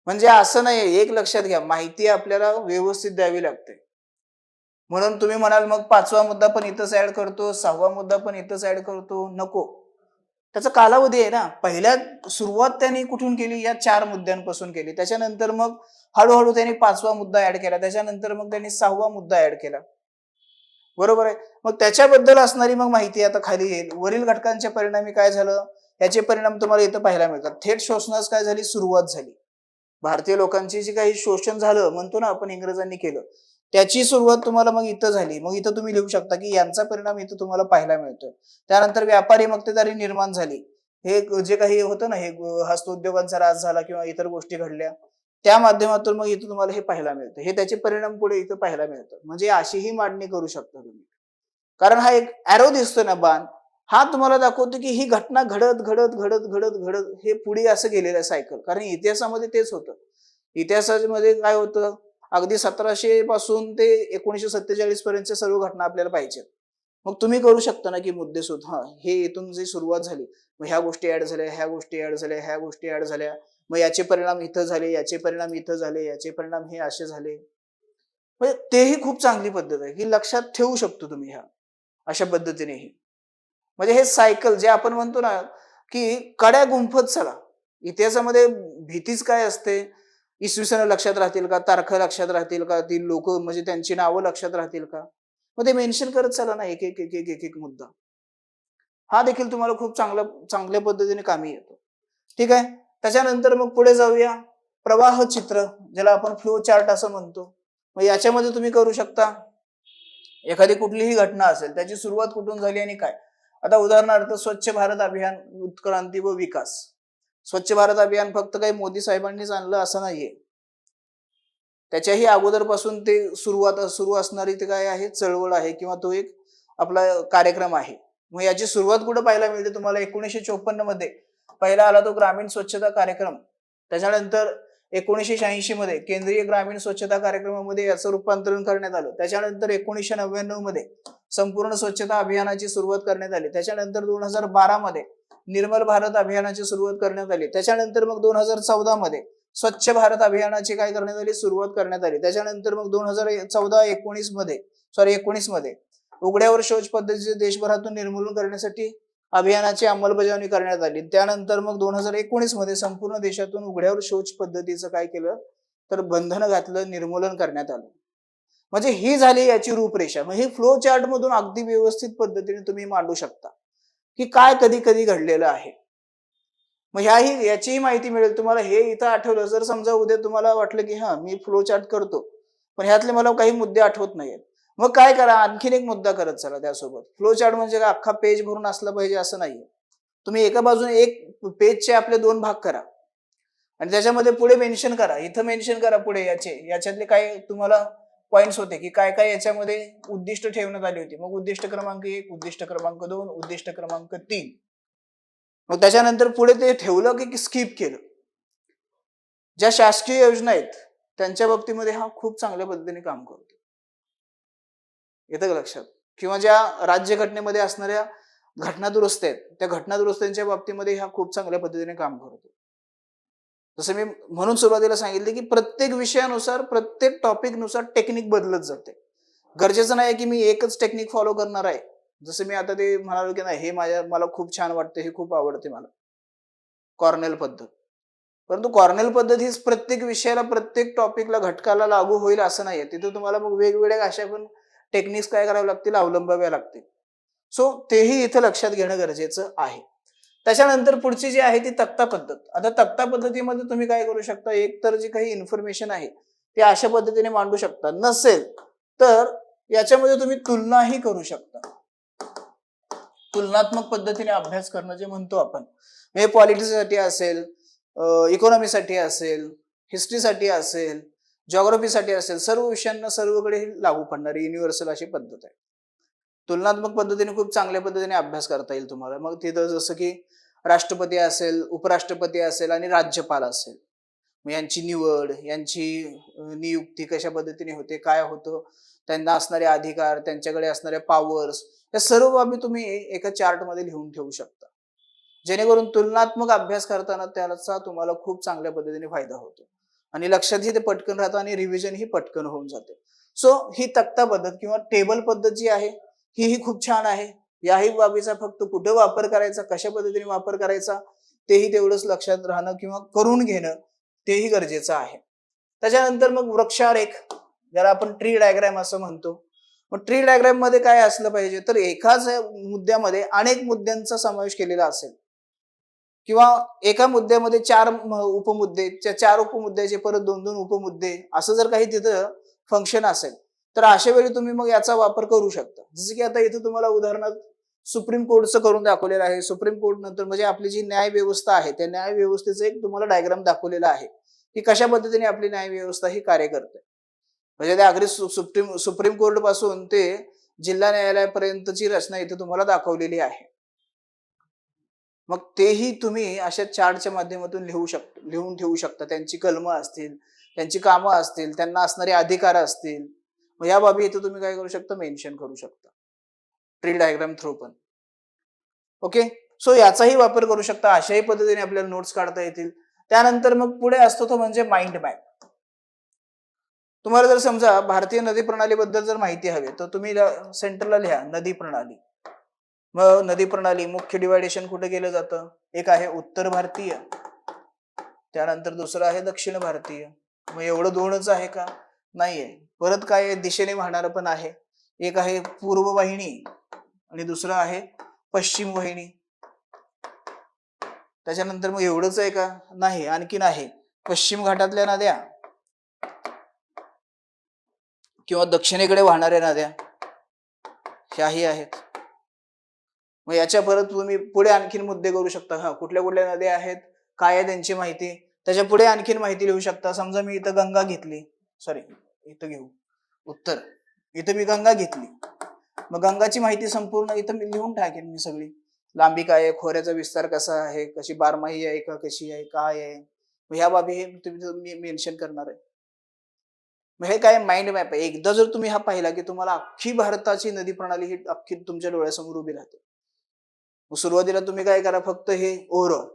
Speaker 1: म्हणजे असं नाही, एक लक्षात घ्या, माहिती आपल्याला व्यवस्थित द्यावी लागते. म्हणून तुम्ही म्हणाल मग 5वा मुद्दा पण इथंच ऍड करतो, 6वा मुद्दा पण इथंच ऍड करतो, नको. त्याचा कालावधी आहे ना. पहिल्या सुरुवात त्यांनी कुठून केली? या 4 मुद्द्यांपासून केली. त्याच्यानंतर मग हळूहळू त्यांनी 5वा मुद्दा ऍड केला. त्याच्यानंतर मग त्यांनी 6वा मुद्दा ऍड केला. बरोबर आहे. मग त्याच्याबद्दल असणारी मग माहिती आता खाली येईल. वरील घटकांच्या परिणामी काय झालं? याचे परिणाम तुम्हाला इथं पाहायला मिळतात. थेट शोषणास काय झाली? सुरुवात झाली. भारतीय लोकांची जी काही शोषण झालं म्हणतो ना आपण, इंग्रजांनी केलं, त्याची सुरुवात तुम्हाला मग इथं झाली. मग इथं तुम्ही लिहू शकता की यांचा परिणाम इथं तुम्हाला पाहायला मिळतोय. त्यानंतर व्यापारी मक्तेदारी निर्माण झाली. हे जे काही होतं ना, हे हस्तउद्योगांचा राज झाला किंवा इतर गोष्टी घडल्या, त्या माध्यमातून मग इथं तुम्हाला हे पाहायला मिळतं. हे त्याचे परिणाम पुढे इथं पाहायला मिळतात. म्हणजे अशीही मांडणी करू शकता तुम्ही. कारण हा एक ॲरो दिसतोय ना, बाण, हा तुम्हाला दाखवतो की ही घटना घडत घडत घडत घडत घडत हे पुढे असं गेलेलं आहे सायकल. कारण इतिहासामध्ये तेच होतं. इतिहासामध्ये काय होतं, अगदी 1700 पासून ते 1947 पर्यंतच्या सर्व घटना आपल्याला पाहिजेत. मग तुम्ही करू शकता ना की मुद्देसूद, हे इथून जी सुरुवात झाली, मग ह्या गोष्टी ऍड झाल्या, ह्या गोष्टी ऍड झाल्या, ह्या गोष्टी ऍड झाल्या, मग याचे परिणाम इथं झाले, याचे परिणाम इथं झाले, याचे परिणाम हे असे झाले. म्हणजे तेही खूप चांगली पद्धत आहे की लक्षात ठेवू शकतो तुम्ही ह्या अशा पद्धतीनेही. म्हणजे हे सायकल जे आपण म्हणतो ना की कड्या गुंफत चला. इतिहासामध्ये भीतीच काय असते? इसवी सन लक्षात राहतील का? तारखा लक्षात राहतील का? ती लोक म्हणजे त्यांची नावं लक्षात राहतील का? मग ते मेन्शन करत चला ना, एक एक एक एक एक एक मुद्दा. हा देखील तुम्हाला खूप चांगल्या पद्धतीने कामी येतो. ठीक आहे. त्याच्यानंतर मग पुढे जाऊया. प्रवाह चित्र, ज्याला आपण फ्लो चार्ट असं म्हणतो. मग याच्यामध्ये तुम्ही करू शकता, एखादी कुठलीही घटना असेल, त्याची सुरुवात कुठून झाली आणि काय. आता उदाहरणार्थ स्वच्छ भारत अभियान, उत्क्रांती व विकास. स्वच्छ भारत अभियान फक्त काही मोदी साहेबांनीच आणलं असं नाहीये. त्याच्याही अगोदरपासून ते सुरू असणारी ते काय आहे, चळवळ आहे किंवा तो एक आपला कार्यक्रम आहे. मग याची सुरुवात कुठं पाहायला मिळते तुम्हाला? 1954 मध्ये पहिला आला तो ग्रामीण स्वच्छता कार्यक्रम. त्याच्यानंतर 1986 मध्ये केंद्रीय ग्रामीण स्वच्छता कार्यक्रमामध्ये याचं रूपांतरण करण्यात आलं. त्याच्यानंतर 1999 मध्ये संपूर्ण स्वच्छता अभियानाची सुरुवात करण्यात आली. त्याच्यानंतर 2012 मध्ये निर्मल भारत अभियानाची सुरुवात करण्यात आली. त्याच्यानंतर मग 2014 मध्ये स्वच्छ भारत अभियानाची काय करण्यात आली? सुरुवात करण्यात आली. त्याच्यानंतर मग 19 मध्ये उघड्यावर शौच पद्धतीचे देशभरातून निर्मूलन करण्यासाठी अभियानाची अंमलबजावणी करण्यात आली. त्यानंतर मग 2019 मध्ये संपूर्ण देशातून उघड्यावर शौच पद्धतीचं काय केलं, तर बंधन घातलं, निर्मूलन करण्यात आलं. म्हणजे ही झाली याची रूपरेषा. मग ही फ्लो चार्ट मधून अगदी व्यवस्थित पद्धतीने तुम्ही मांडू शकता की काय कधी कधी घडलेलं आहे. मग याचीही माहिती मिळेल तुम्हाला. हे इथं आठवलं, जर समजा उद्या तुम्हाला वाटलं की मी फ्लो चार्ट करतो, पण ह्यातले मला काही मुद्दे आठवत नाहीयेत, मग काय करा, आणखीन एक मुद्दा करत चला त्यासोबत. फ्लो चार्ट म्हणजे काय अख्खा पेज भरून असला पाहिजे असं नाहीये. तुम्ही एका बाजूने एक पेजचे आपले 2 भाग करा आणि त्याच्यामध्ये पुढे मेन्शन करा, इथं मेन्शन करा पुढे याच्यातले काय तुम्हाला पॉइंट्स होते की काय काय याच्यामध्ये उद्दिष्ट ठेवण्यात आली होती. मग उद्दिष्ट क्रमांक 1, उद्दिष्ट क्रमांक 2, उद्दिष्ट क्रमांक 3. मग त्याच्यानंतर पुढे ते ठेवलं की स्किप केलं. ज्या शासकीय योजना आहेत त्यांच्या बाबतीमध्ये हा खूप चांगल्या पद्धतीने काम करतो. येतं का लक्षात? किंवा ज्या राज्यघटनेमध्ये असणाऱ्या घटना दुरुस्त्या आहेत, त्या घटना दुरुस्त्यांच्या बाबतीमध्ये हा खूप चांगल्या पद्धतीने काम करतो. जसं मी म्हणून सुरुवातीला सांगितले की प्रत्येक विषयानुसार, प्रत्येक टॉपिकनुसार टेक्निक बदलत जाते. गरजेचं नाही की मी एकच टेक्निक फॉलो करणार आहे. जसं मी आता ते म्हणालो की नाही, हे मला खूप छान वाटतं, हे खूप आवडते मला, कॉर्नेल पद्धत. परंतु कॉर्नेल पद्धत हीच प्रत्येक विषयाला, प्रत्येक टॉपिकला, घटकाला लागू होईल असं नाहीये. तिथे तुम्हाला मग वेगवेगळ्या अशा पण टेक्निक्स काय कराव्या लागतील, अवलंबाव्या लागतील. सो तेही इथं लक्षात घेणं गरजेचं आहे. त्याच्यानंतर पुढची जी आहे ती तक्ता पद्धत. आता तक्ता पद्धतीमध्ये तुम्ही काय करू शकता, एक तर जी काही इन्फॉर्मेशन आहे ती अशा पद्धतीने मांडू शकता. नसेल तर याच्यामध्ये तुम्ही तुलनाही करू शकता. तुलनात्मक पद्धतीने अभ्यास करणं जे म्हणतो आपण, हे पॉलिटिक्ससाठी असेल, इकॉनॉमीसाठी असेल, हिस्ट्रीसाठी असेल, जॉग्राफीसाठी असेल, सर्व विषयांना सर्वकडे लागू पडणारी युनिव्हर्सल अशी पद्धत आहे. तुलनात्मक पद्धतीने खूप चांगल्या पद्धतीने अभ्यास करता येईल तुम्हाला. मग तिथं जसं की राष्ट्रपती असेल, उपराष्ट्रपती असेल आणि राज्यपाल असेल, मग यांची निवड, यांची नियुक्ती कशा पद्धतीने होते, काय होतं, त्यांना असणारे अधिकार, त्यांच्याकडे असणाऱ्या पॉवर्स, या सर्व बाबी तुम्ही एका चार्टमध्ये लिहून ठेवू शकता. जेणेकरून तुलनात्मक अभ्यास करताना त्याचा तुम्हाला खूप चांगल्या पद्धतीने फायदा होतो आणि लक्षातही ते पटकन राहतं आणि रिव्हिजन ही पटकन होऊन जाते. सो ही तक्ता पद्धत किंवा टेबल पद्धत जी आहे ही खूप छान आहे. याही बाबीचा फक्त कुठं वापर करायचा, कशा पद्धतीने वापर करायचा तेही तेवढंच लक्षात राहणं किंवा करून घेणं तेही गरजेचं आहे. त्याच्यानंतर मग वृक्षारेख, ज्याला आपण ट्री डायग्राम असं म्हणतो. मग ट्री डायग्राम मध्ये काय असलं पाहिजे, तर एकाच मुद्द्यामध्ये अनेक मुद्द्यांचा समावेश केलेला असेल किंवा एका मुद्द्यामध्ये चार उपमुद्दे, त्या चार उपमुद्द्याचे परत दोन दोन उपमुद्दे, असं जर काही तिथं फंक्शन असेल तर अशा वेळी तुम्ही मग याचा वापर करू शकता. जसं की आता इथं तुम्हाला उदाहरणार्थ सुप्रीम कोर्टचं करून दाखवलेलं आहे. सुप्रीम कोर्ट नंतर म्हणजे आपली जी न्याय व्यवस्था आहे त्या न्याय व्यवस्थेचं एक तुम्हाला डायग्राम दाखवलेला आहे की कशा पद्धतीने आपली न्याय व्यवस्था ही कार्य करते. म्हणजे ते अगदी सुप्रीम सुप्रीम कोर्ट पासून ते जिल्हा न्यायालयापर्यंतची रचना इथे तुम्हाला दाखवलेली आहे. मग तेही तुम्ही अशा चार्टच्या माध्यमातून लिहून ठेवू शकता. त्यांची कलमं असतील, त्यांची कामं असतील, त्यांना असणारे अधिकार असतील, मग या बाबी इथे तुम्ही काय करू शकता, मेन्शन करू शकता ट्री डायग्राम थ्रू पण. ओके, सो याचाही वापर करू शकता. अशाही पद्धतीने आपल्याला नोट्स काढता येतील. त्यानंतर मग पुढे असतो तो म्हणजे माइंड मॅप. तुम्हाला जर समजा भारतीय नदी प्रणालीबद्दल जर माहिती हवी तर तुम्ही सेंटरला लिहा नदी प्रणाली. मग नदी प्रणाली मुख्य डिवायडेशन कुठे केलं जातं, एक आहे उत्तर भारतीय, त्यानंतर दुसरं आहे दक्षिण भारतीय. मग एवढं दोनच आहे का, नाहीये. परत काय दिशेने वाहणारं पण आहे, एक आहे पूर्व वाहिनी आणि दुसरं आहे पश्चिम वाहिनी. त्याच्यानंतर मग एवढंच आहे का, नाही, आणखीन आहे पश्चिम घाटातल्या नद्या किंवा दक्षिणेकडे वाहणाऱ्या नद्या, ह्याही आहेत. मग याच्या परत तुम्ही पुढे आणखीन मुद्दे करू शकता. हा, कुठल्या कुठल्या नद्या आहेत, काय आहे त्यांची माहिती, त्याच्या पुढे आणखीन माहिती लिहू शकता. समजा मी इथं गंगा घेतली, सॉरी इथं घेऊ उत्तर, इथं मी गंगा घेतली, मग गंगाची माहिती संपूर्ण इथं मी लिहून टाकेन. मी सगळी लांबी काय आहे, खोऱ्याचा विस्तार कसा आहे, कशी बारमाही आहे का, कशी आहे, काय आहे, मग ह्या बाबी हे तुम्ही मेन्शन करणार आहे. मग हे काय माइंड मॅप आहे. एकदा जर तुम्ही हा पाहिला की तुम्हाला अख्खी भारताची नदी प्रणाली ही अख्खी तुमच्या डोळ्यासमोर उभी राहते. मग सुरुवातीला तुम्ही काय करा, फक्त हे ओव्हरऑल,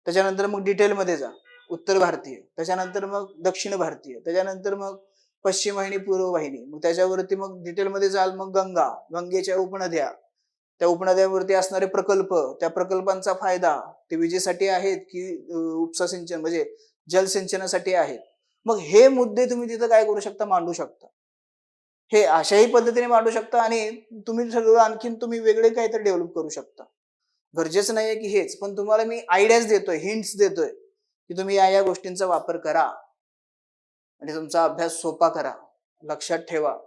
Speaker 1: त्याच्यानंतर मग डिटेलमध्ये जा, उत्तर भारतीय, त्याच्यानंतर मग दक्षिण भारतीय, त्याच्यानंतर मग पश्चिम वाहिनी, पूर्व वाहिनी, मग त्याच्यावरती मग डिटेलमध्ये जाल, मग गंगा, गंगेच्या उपनद्या, त्या उपनद्यांवरती असणारे प्रकल्प, त्या प्रकल्पांचा फायदा ते विजेसाठी आहेत की उपसा सिंचन म्हणजे जलसिंचनासाठी आहेत. मग हे मुद्दे तुम्ही तिथं काय करू शकता, मांडू शकता. हे अशाही पद्धतीने मांडू शकता आणि तुम्ही सगळं आणखीन तुम्ही वेगळे काहीतरी डेव्हलप करू शकता. गरजेचं नाहीये की हेच, पण तुम्हाला मी आयडियाज देतोय, हिंट्स देतोय की तुम्ही या या गोष्टींचा वापर करा आणि तुमचा अभ्यास सोपा करा, लक्षात ठेवा.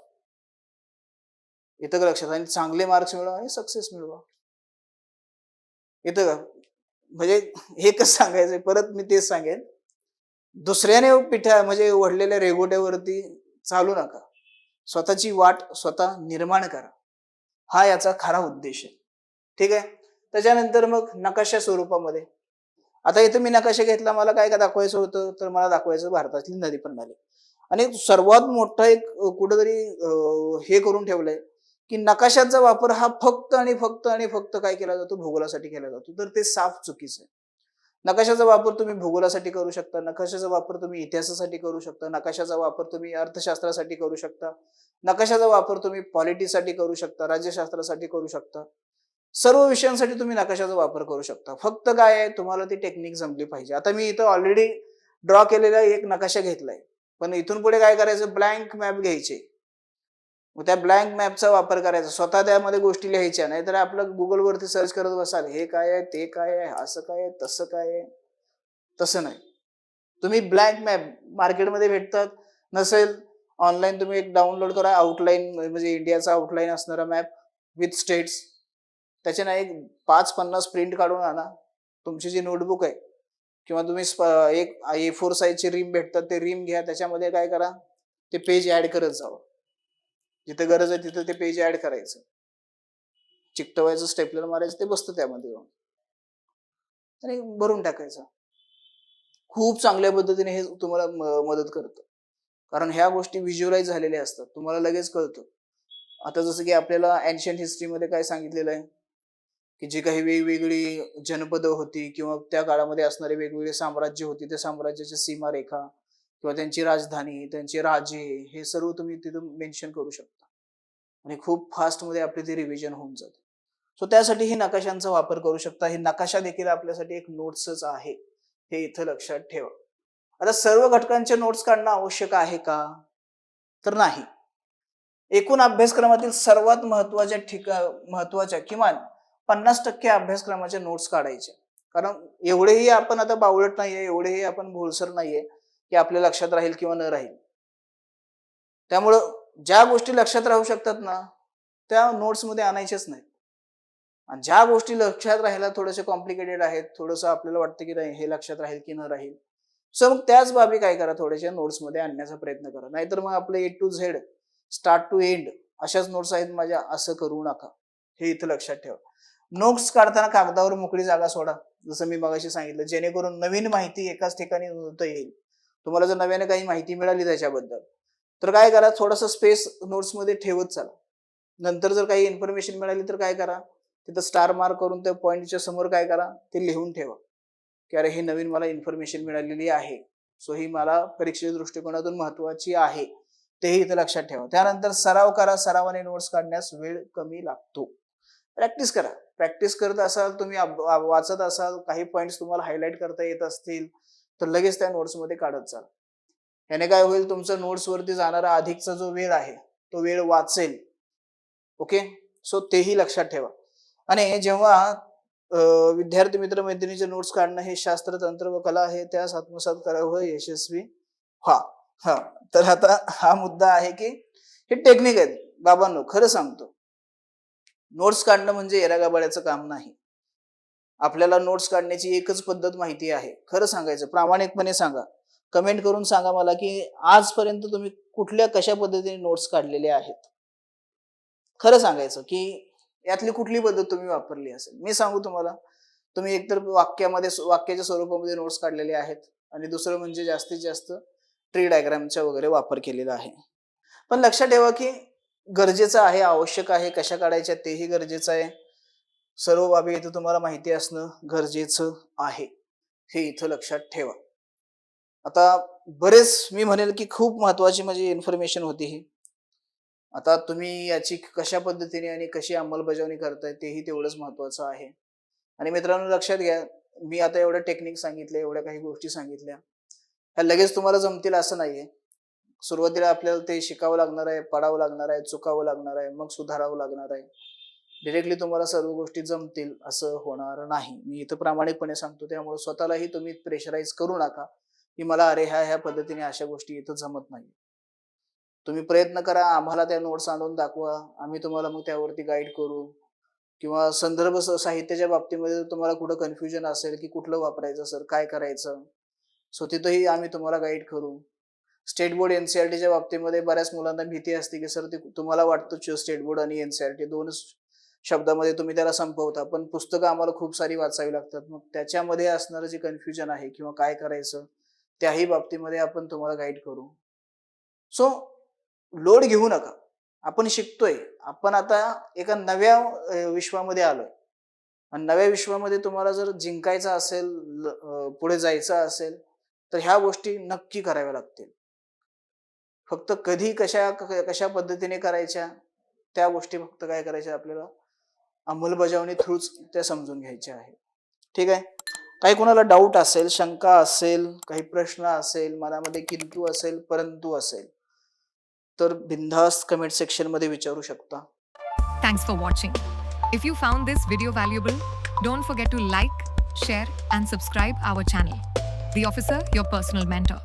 Speaker 1: येतं का लक्षात, आणि चांगले मार्क्स मिळवा आणि सक्सेस मिळवा. येतं का, म्हणजे हे कसं सांगायचंय, परत मी तेच सांगेन, दुसऱ्याने म्हणजे ओढलेल्या रेघोट्यावरती चालू नका, स्वतःची वाट स्वतः निर्माण करा. हा याचा खरा उद्देश आहे. ठीक आहे. त्याच्यानंतर मग नकाशा स्वरूपामध्ये, आता इथं मी नकाशा घेतला, मला काय काय दाखवायचं होतं, तर मला दाखवायचं भारतातील नदी प्रणाली. आणि सर्वात मोठं एक कुठंतरी हे करून ठेवलंय की नकाशाचा वापर हा फक्त आणि फक्त आणि फक्त काय केला जातो, भूगोलासाठी केला जातो. तर ते साफ चुकीचं आहे. नकाशाचा वापर तुम्ही भूगोलासाठी करू शकता, नकाशाचा वापर तुम्ही इतिहासासाठी करू शकता, नकाशाचा वापर तुम्ही अर्थशास्त्रासाठी करू शकता, नकाशाचा वापर तुम्ही पॉलिटिक्ससाठी करू शकता, राज्यशास्त्रासाठी करू शकता. सर्व विषयांसाठी तुम्ही नकाशाचा वापर करू शकता. फक्त काय आहे, तुम्हाला ती टेक्निक जमली पाहिजे. आता मी इथं ऑलरेडी ड्रॉ केलेला एक नकाशा घेतलाय, पण इथून पुढे काय करायचं, ब्लँक मॅप घ्यायचे. मग त्या ब्लँक मॅपचा वापर करायचा, स्वतः त्यामध्ये गोष्टी लिहायच्या, नाहीतर आपलं गुगलवरती सर्च करत बसाल, हे काय आहे, ते काय आहे, असं काय आहे, तसं काय आहे. तसं नाही. तुम्ही ब्लँक मॅप मार्केटमध्ये भेटतात, नसेल ऑनलाईन तुम्ही एक डाउनलोड करा, आउटलाईन म्हणजे इंडियाचा आउटलाईन असणारा मॅप विथ स्टेट्स. त्याचे नाही 5-50 प्रिंट काढून आणा. तुमची जी नोटबुक आहे किंवा तुम्ही एक A4 साईजची रिम भेटतात, ते रिम घ्या, त्याच्यामध्ये काय करा, ते पेज ऍड करत जावं. जिथे गरज आहे तिथे ते पेज ऍड करायचं, चिकटवायचं, स्टेपलर मारायचं, ते बसतं त्यामध्ये जाऊन आणि भरून टाकायचं. खूप चांगल्या पद्धतीने हे तुम्हाला मदत करतं, कारण ह्या गोष्टी व्हिज्युअलाइज झालेल्या असतात, तुम्हाला लगेच कळतं. आता जसं की आपल्याला एन्शियंट हिस्ट्रीमध्ये काय सांगितलेलं आहे की जी काही वेगवेगळी जनपदं होती किंवा त्या काळामध्ये असणारे वेगवेगळे साम्राज्य होती, त्या साम्राज्याच्या सीमारेखा किंवा त्यांची राजधानी, त्यांचे राजे, हे सर्व तुम्ही तिथून मेन्शन करू शकता आणि खूप फास्ट मध्ये आपली ती रिव्हिजन होऊन जाते. सो त्यासाठी ही नकाशांचा वापर करू शकता. हे नकाशा देखील आपल्यासाठी एक नोट्सच आहे, हे इथं लक्षात ठेवा. आता सर्व घटकांचे नोट्स काढणं आवश्यक आहे का? तर नाही. एकूण अभ्यासक्रमातील सर्वात महत्वाच्या किमान 50% अभ्यासक्रमाच्या नोट्स काढायच्या. कारण एवढेही आपण आता बावळट नाहीये, एवढेही आपण भोळसर नाहीये की आपल्या लक्षात राहील किंवा न राहील. त्यामुळं ज्या गोष्टी लक्षात राहू शकतात ना, त्या नोट्समध्ये आणायच्याच नाहीत. आणि ज्या गोष्टी लक्षात राहायला थोडेसे कॉम्प्लिकेटेड आहेत, थोडंसं आपल्याला वाटतं की नाही हे लक्षात राहील की न राहील, सो मग त्याच बाबी काय करा, थोड्याशा नोट्समध्ये आणण्याचा प्रयत्न करा. नाहीतर मग आपलं A to Z, start to end अशाच नोट्स आहेत माझ्या, असं करू नका. हे इथं लक्षात ठेवा. नोट्स काढताना कागदावर मोकळी जागा सोडा, जसं मी मगाशी सांगितलं, जेणेकरून नवीन माहिती एकाच ठिकाणी नोंदवता येईल. तुम्हाला जर नव्याने काही माहिती मिळाली त्याच्याबद्दल, तर काय करा, थोडासा स्पेस नोट्समध्ये ठेवत चला. नंतर जर काही इन्फॉर्मेशन मिळाली तर काय करा, तिथं स्टार मार्क करून त्या पॉइंटच्या समोर काय करा, ते लिहून ठेवा की अरे हे नवीन मला इन्फॉर्मेशन मिळालेली आहे, सो ही मला परीक्षेच्या दृष्टिकोनातून महत्वाची आहे, तेही इथं लक्षात ठेवा. त्यानंतर सराव करा. सरावाने नोट्स काढण्यास वेळ कमी लागतो. प्रॅक्टिस करा. प्रॅक्टिस करत असाल, तुम्ही वाचत असाल, काही पॉइंट्स तुम्हाला हायलाइट करता येत असतील, तर लगेच त्या नोट्समध्ये काढत चाल. याने काय होईल, तुमचा नोट्सवरती जाणारा अधिकचा जो वेळ आहे तो वेळ वाचेल. ओके, सो तेही लक्षात ठेवा. आणि जेव्हा विद्यार्थी मित्र मैत्रिणीचे नोट्स काढणं हे शास्त्र, तंत्र व कला आहे, त्यास आत्मसात करावं, यशस्वी व्हा. हा, तर आता हा मुद्दा आहे की हे टेक्निक आहेत बाबांनो. खरं सांगतो, नोट्स काढणं म्हणजे येरागाबाळ्याचं काम नाही. आपल्याला नोट्स काढण्याची एकच पद्धत माहिती आहे. खरं सांगायचं, प्रामाणिकपणे सांगा. कमेंट करून सांगा मला की आजपर्यंत तुम्ही कुठल्या कशा पद्धतीने नोट्स काढलेले आहेत. खरं सांगायचं की यातली कुठली पद्धत तुम्ही वापरली असेल. मी सांगू तुम्हाला, तुम्ही एकतर वाक्याच्या स्वरूपामध्ये नोट्स काढलेले आहेत, आणि दुसरं म्हणजे जास्तीत जास्त ट्री डायग्रामचा वगैरे वापर केलेला आहे. पण लक्षात ठेवा की गरजेचं आहे, आवश्यक आहे, कशा काढायच्या तेही गरजेचं आहे. सर्व बाबी इथं तुम्हाला माहिती असणं गरजेचं आहे, हे इथं लक्षात ठेवा. आता बरेच मी म्हणेल की खूप महत्वाची म्हणजे इन्फॉर्मेशन होती ही. आता तुम्ही याची कशा पद्धतीने आणि कशी अंमलबजावणी करताय तेही तेवढंच महत्वाचं आहे. आणि मित्रांनो लक्षात घ्या, मी आता एवढं टेक्निक सांगितले, एवढ्या काही गोष्टी सांगितल्या, ह्या लगेच तुम्हाला जमतील असं नाहीये. सुरुवातीला आपल्याला ते शिकावं लागणार आहे, पडावं लागणार आहे, चुकावं लागणार आहे, मग सुधारावं लागणार आहे. डिरेक्टली तुम्हाला सर्व गोष्टी जमतील असं होणार नाही. मी इथं प्रामाणिकपणे सांगतो. त्यामुळे स्वतःलाही तुम्ही प्रेशराईज करू नका की मला अरे ह्या पद्धतीने अशा गोष्टी इथं जमत नाही. तुम्ही प्रयत्न करा, आम्हाला त्या नोट्स आणून दाखवा, आम्ही तुम्हाला मग त्यावरती गाईड करू. किंवा संदर्भ साहित्याच्या बाबतीमध्ये तुम्हाला कुठं कन्फ्युजन असेल की कुठलं वापरायचं सर, काय करायचं, सो तिथंही आम्ही तुम्हाला गाईड करू. स्टेट बोर्ड एनसीईआरटीच्या बाबतीमध्ये बऱ्याच मुलांना भीती असते की सर, ते तुम्हाला वाटतं स्टेट बोर्ड आणि एनसीईआरटी दोनच शब्दामध्ये तुम्ही त्याला संपवता, पण पुस्तकं आम्हाला खूप सारी वाचावी लागतात. मग त्याच्यामध्ये असणारं जे कन्फ्युजन आहे किंवा काय करायचं, त्याही बाबतीमध्ये आपण तुम्हाला गाईड करू. सो लोड घेऊ नका. आपण शिकतोय, आपण आता एका नव्या विश्वामध्ये आलोय, आणि नव्या विश्वामध्ये तुम्हाला जर जिंकायचं असेल, पुढे जायचं असेल, तर ह्या गोष्टी नक्की कराव्या लागतील. फक्त कधी कशा पद्धतीने करायच्या त्या गोष्टी फक्त काय करायच्या, आपल्याला अंमलबजावणी थ्रूच त्या समजून घ्यायच्या आहे. ठीक आहे. काही कोणाला डाऊट असेल, शंका असेल, काही प्रश्न असेल, मनामध्ये किंतु असेल, परंतु असेल, तर बिंदास कमेंट सेक्शन मध्ये विचारू शकता.
Speaker 2: Thanks for watching. If you found this video valuable, don't forget to like, share and subscribe our channel. The Officer, your personal mentor.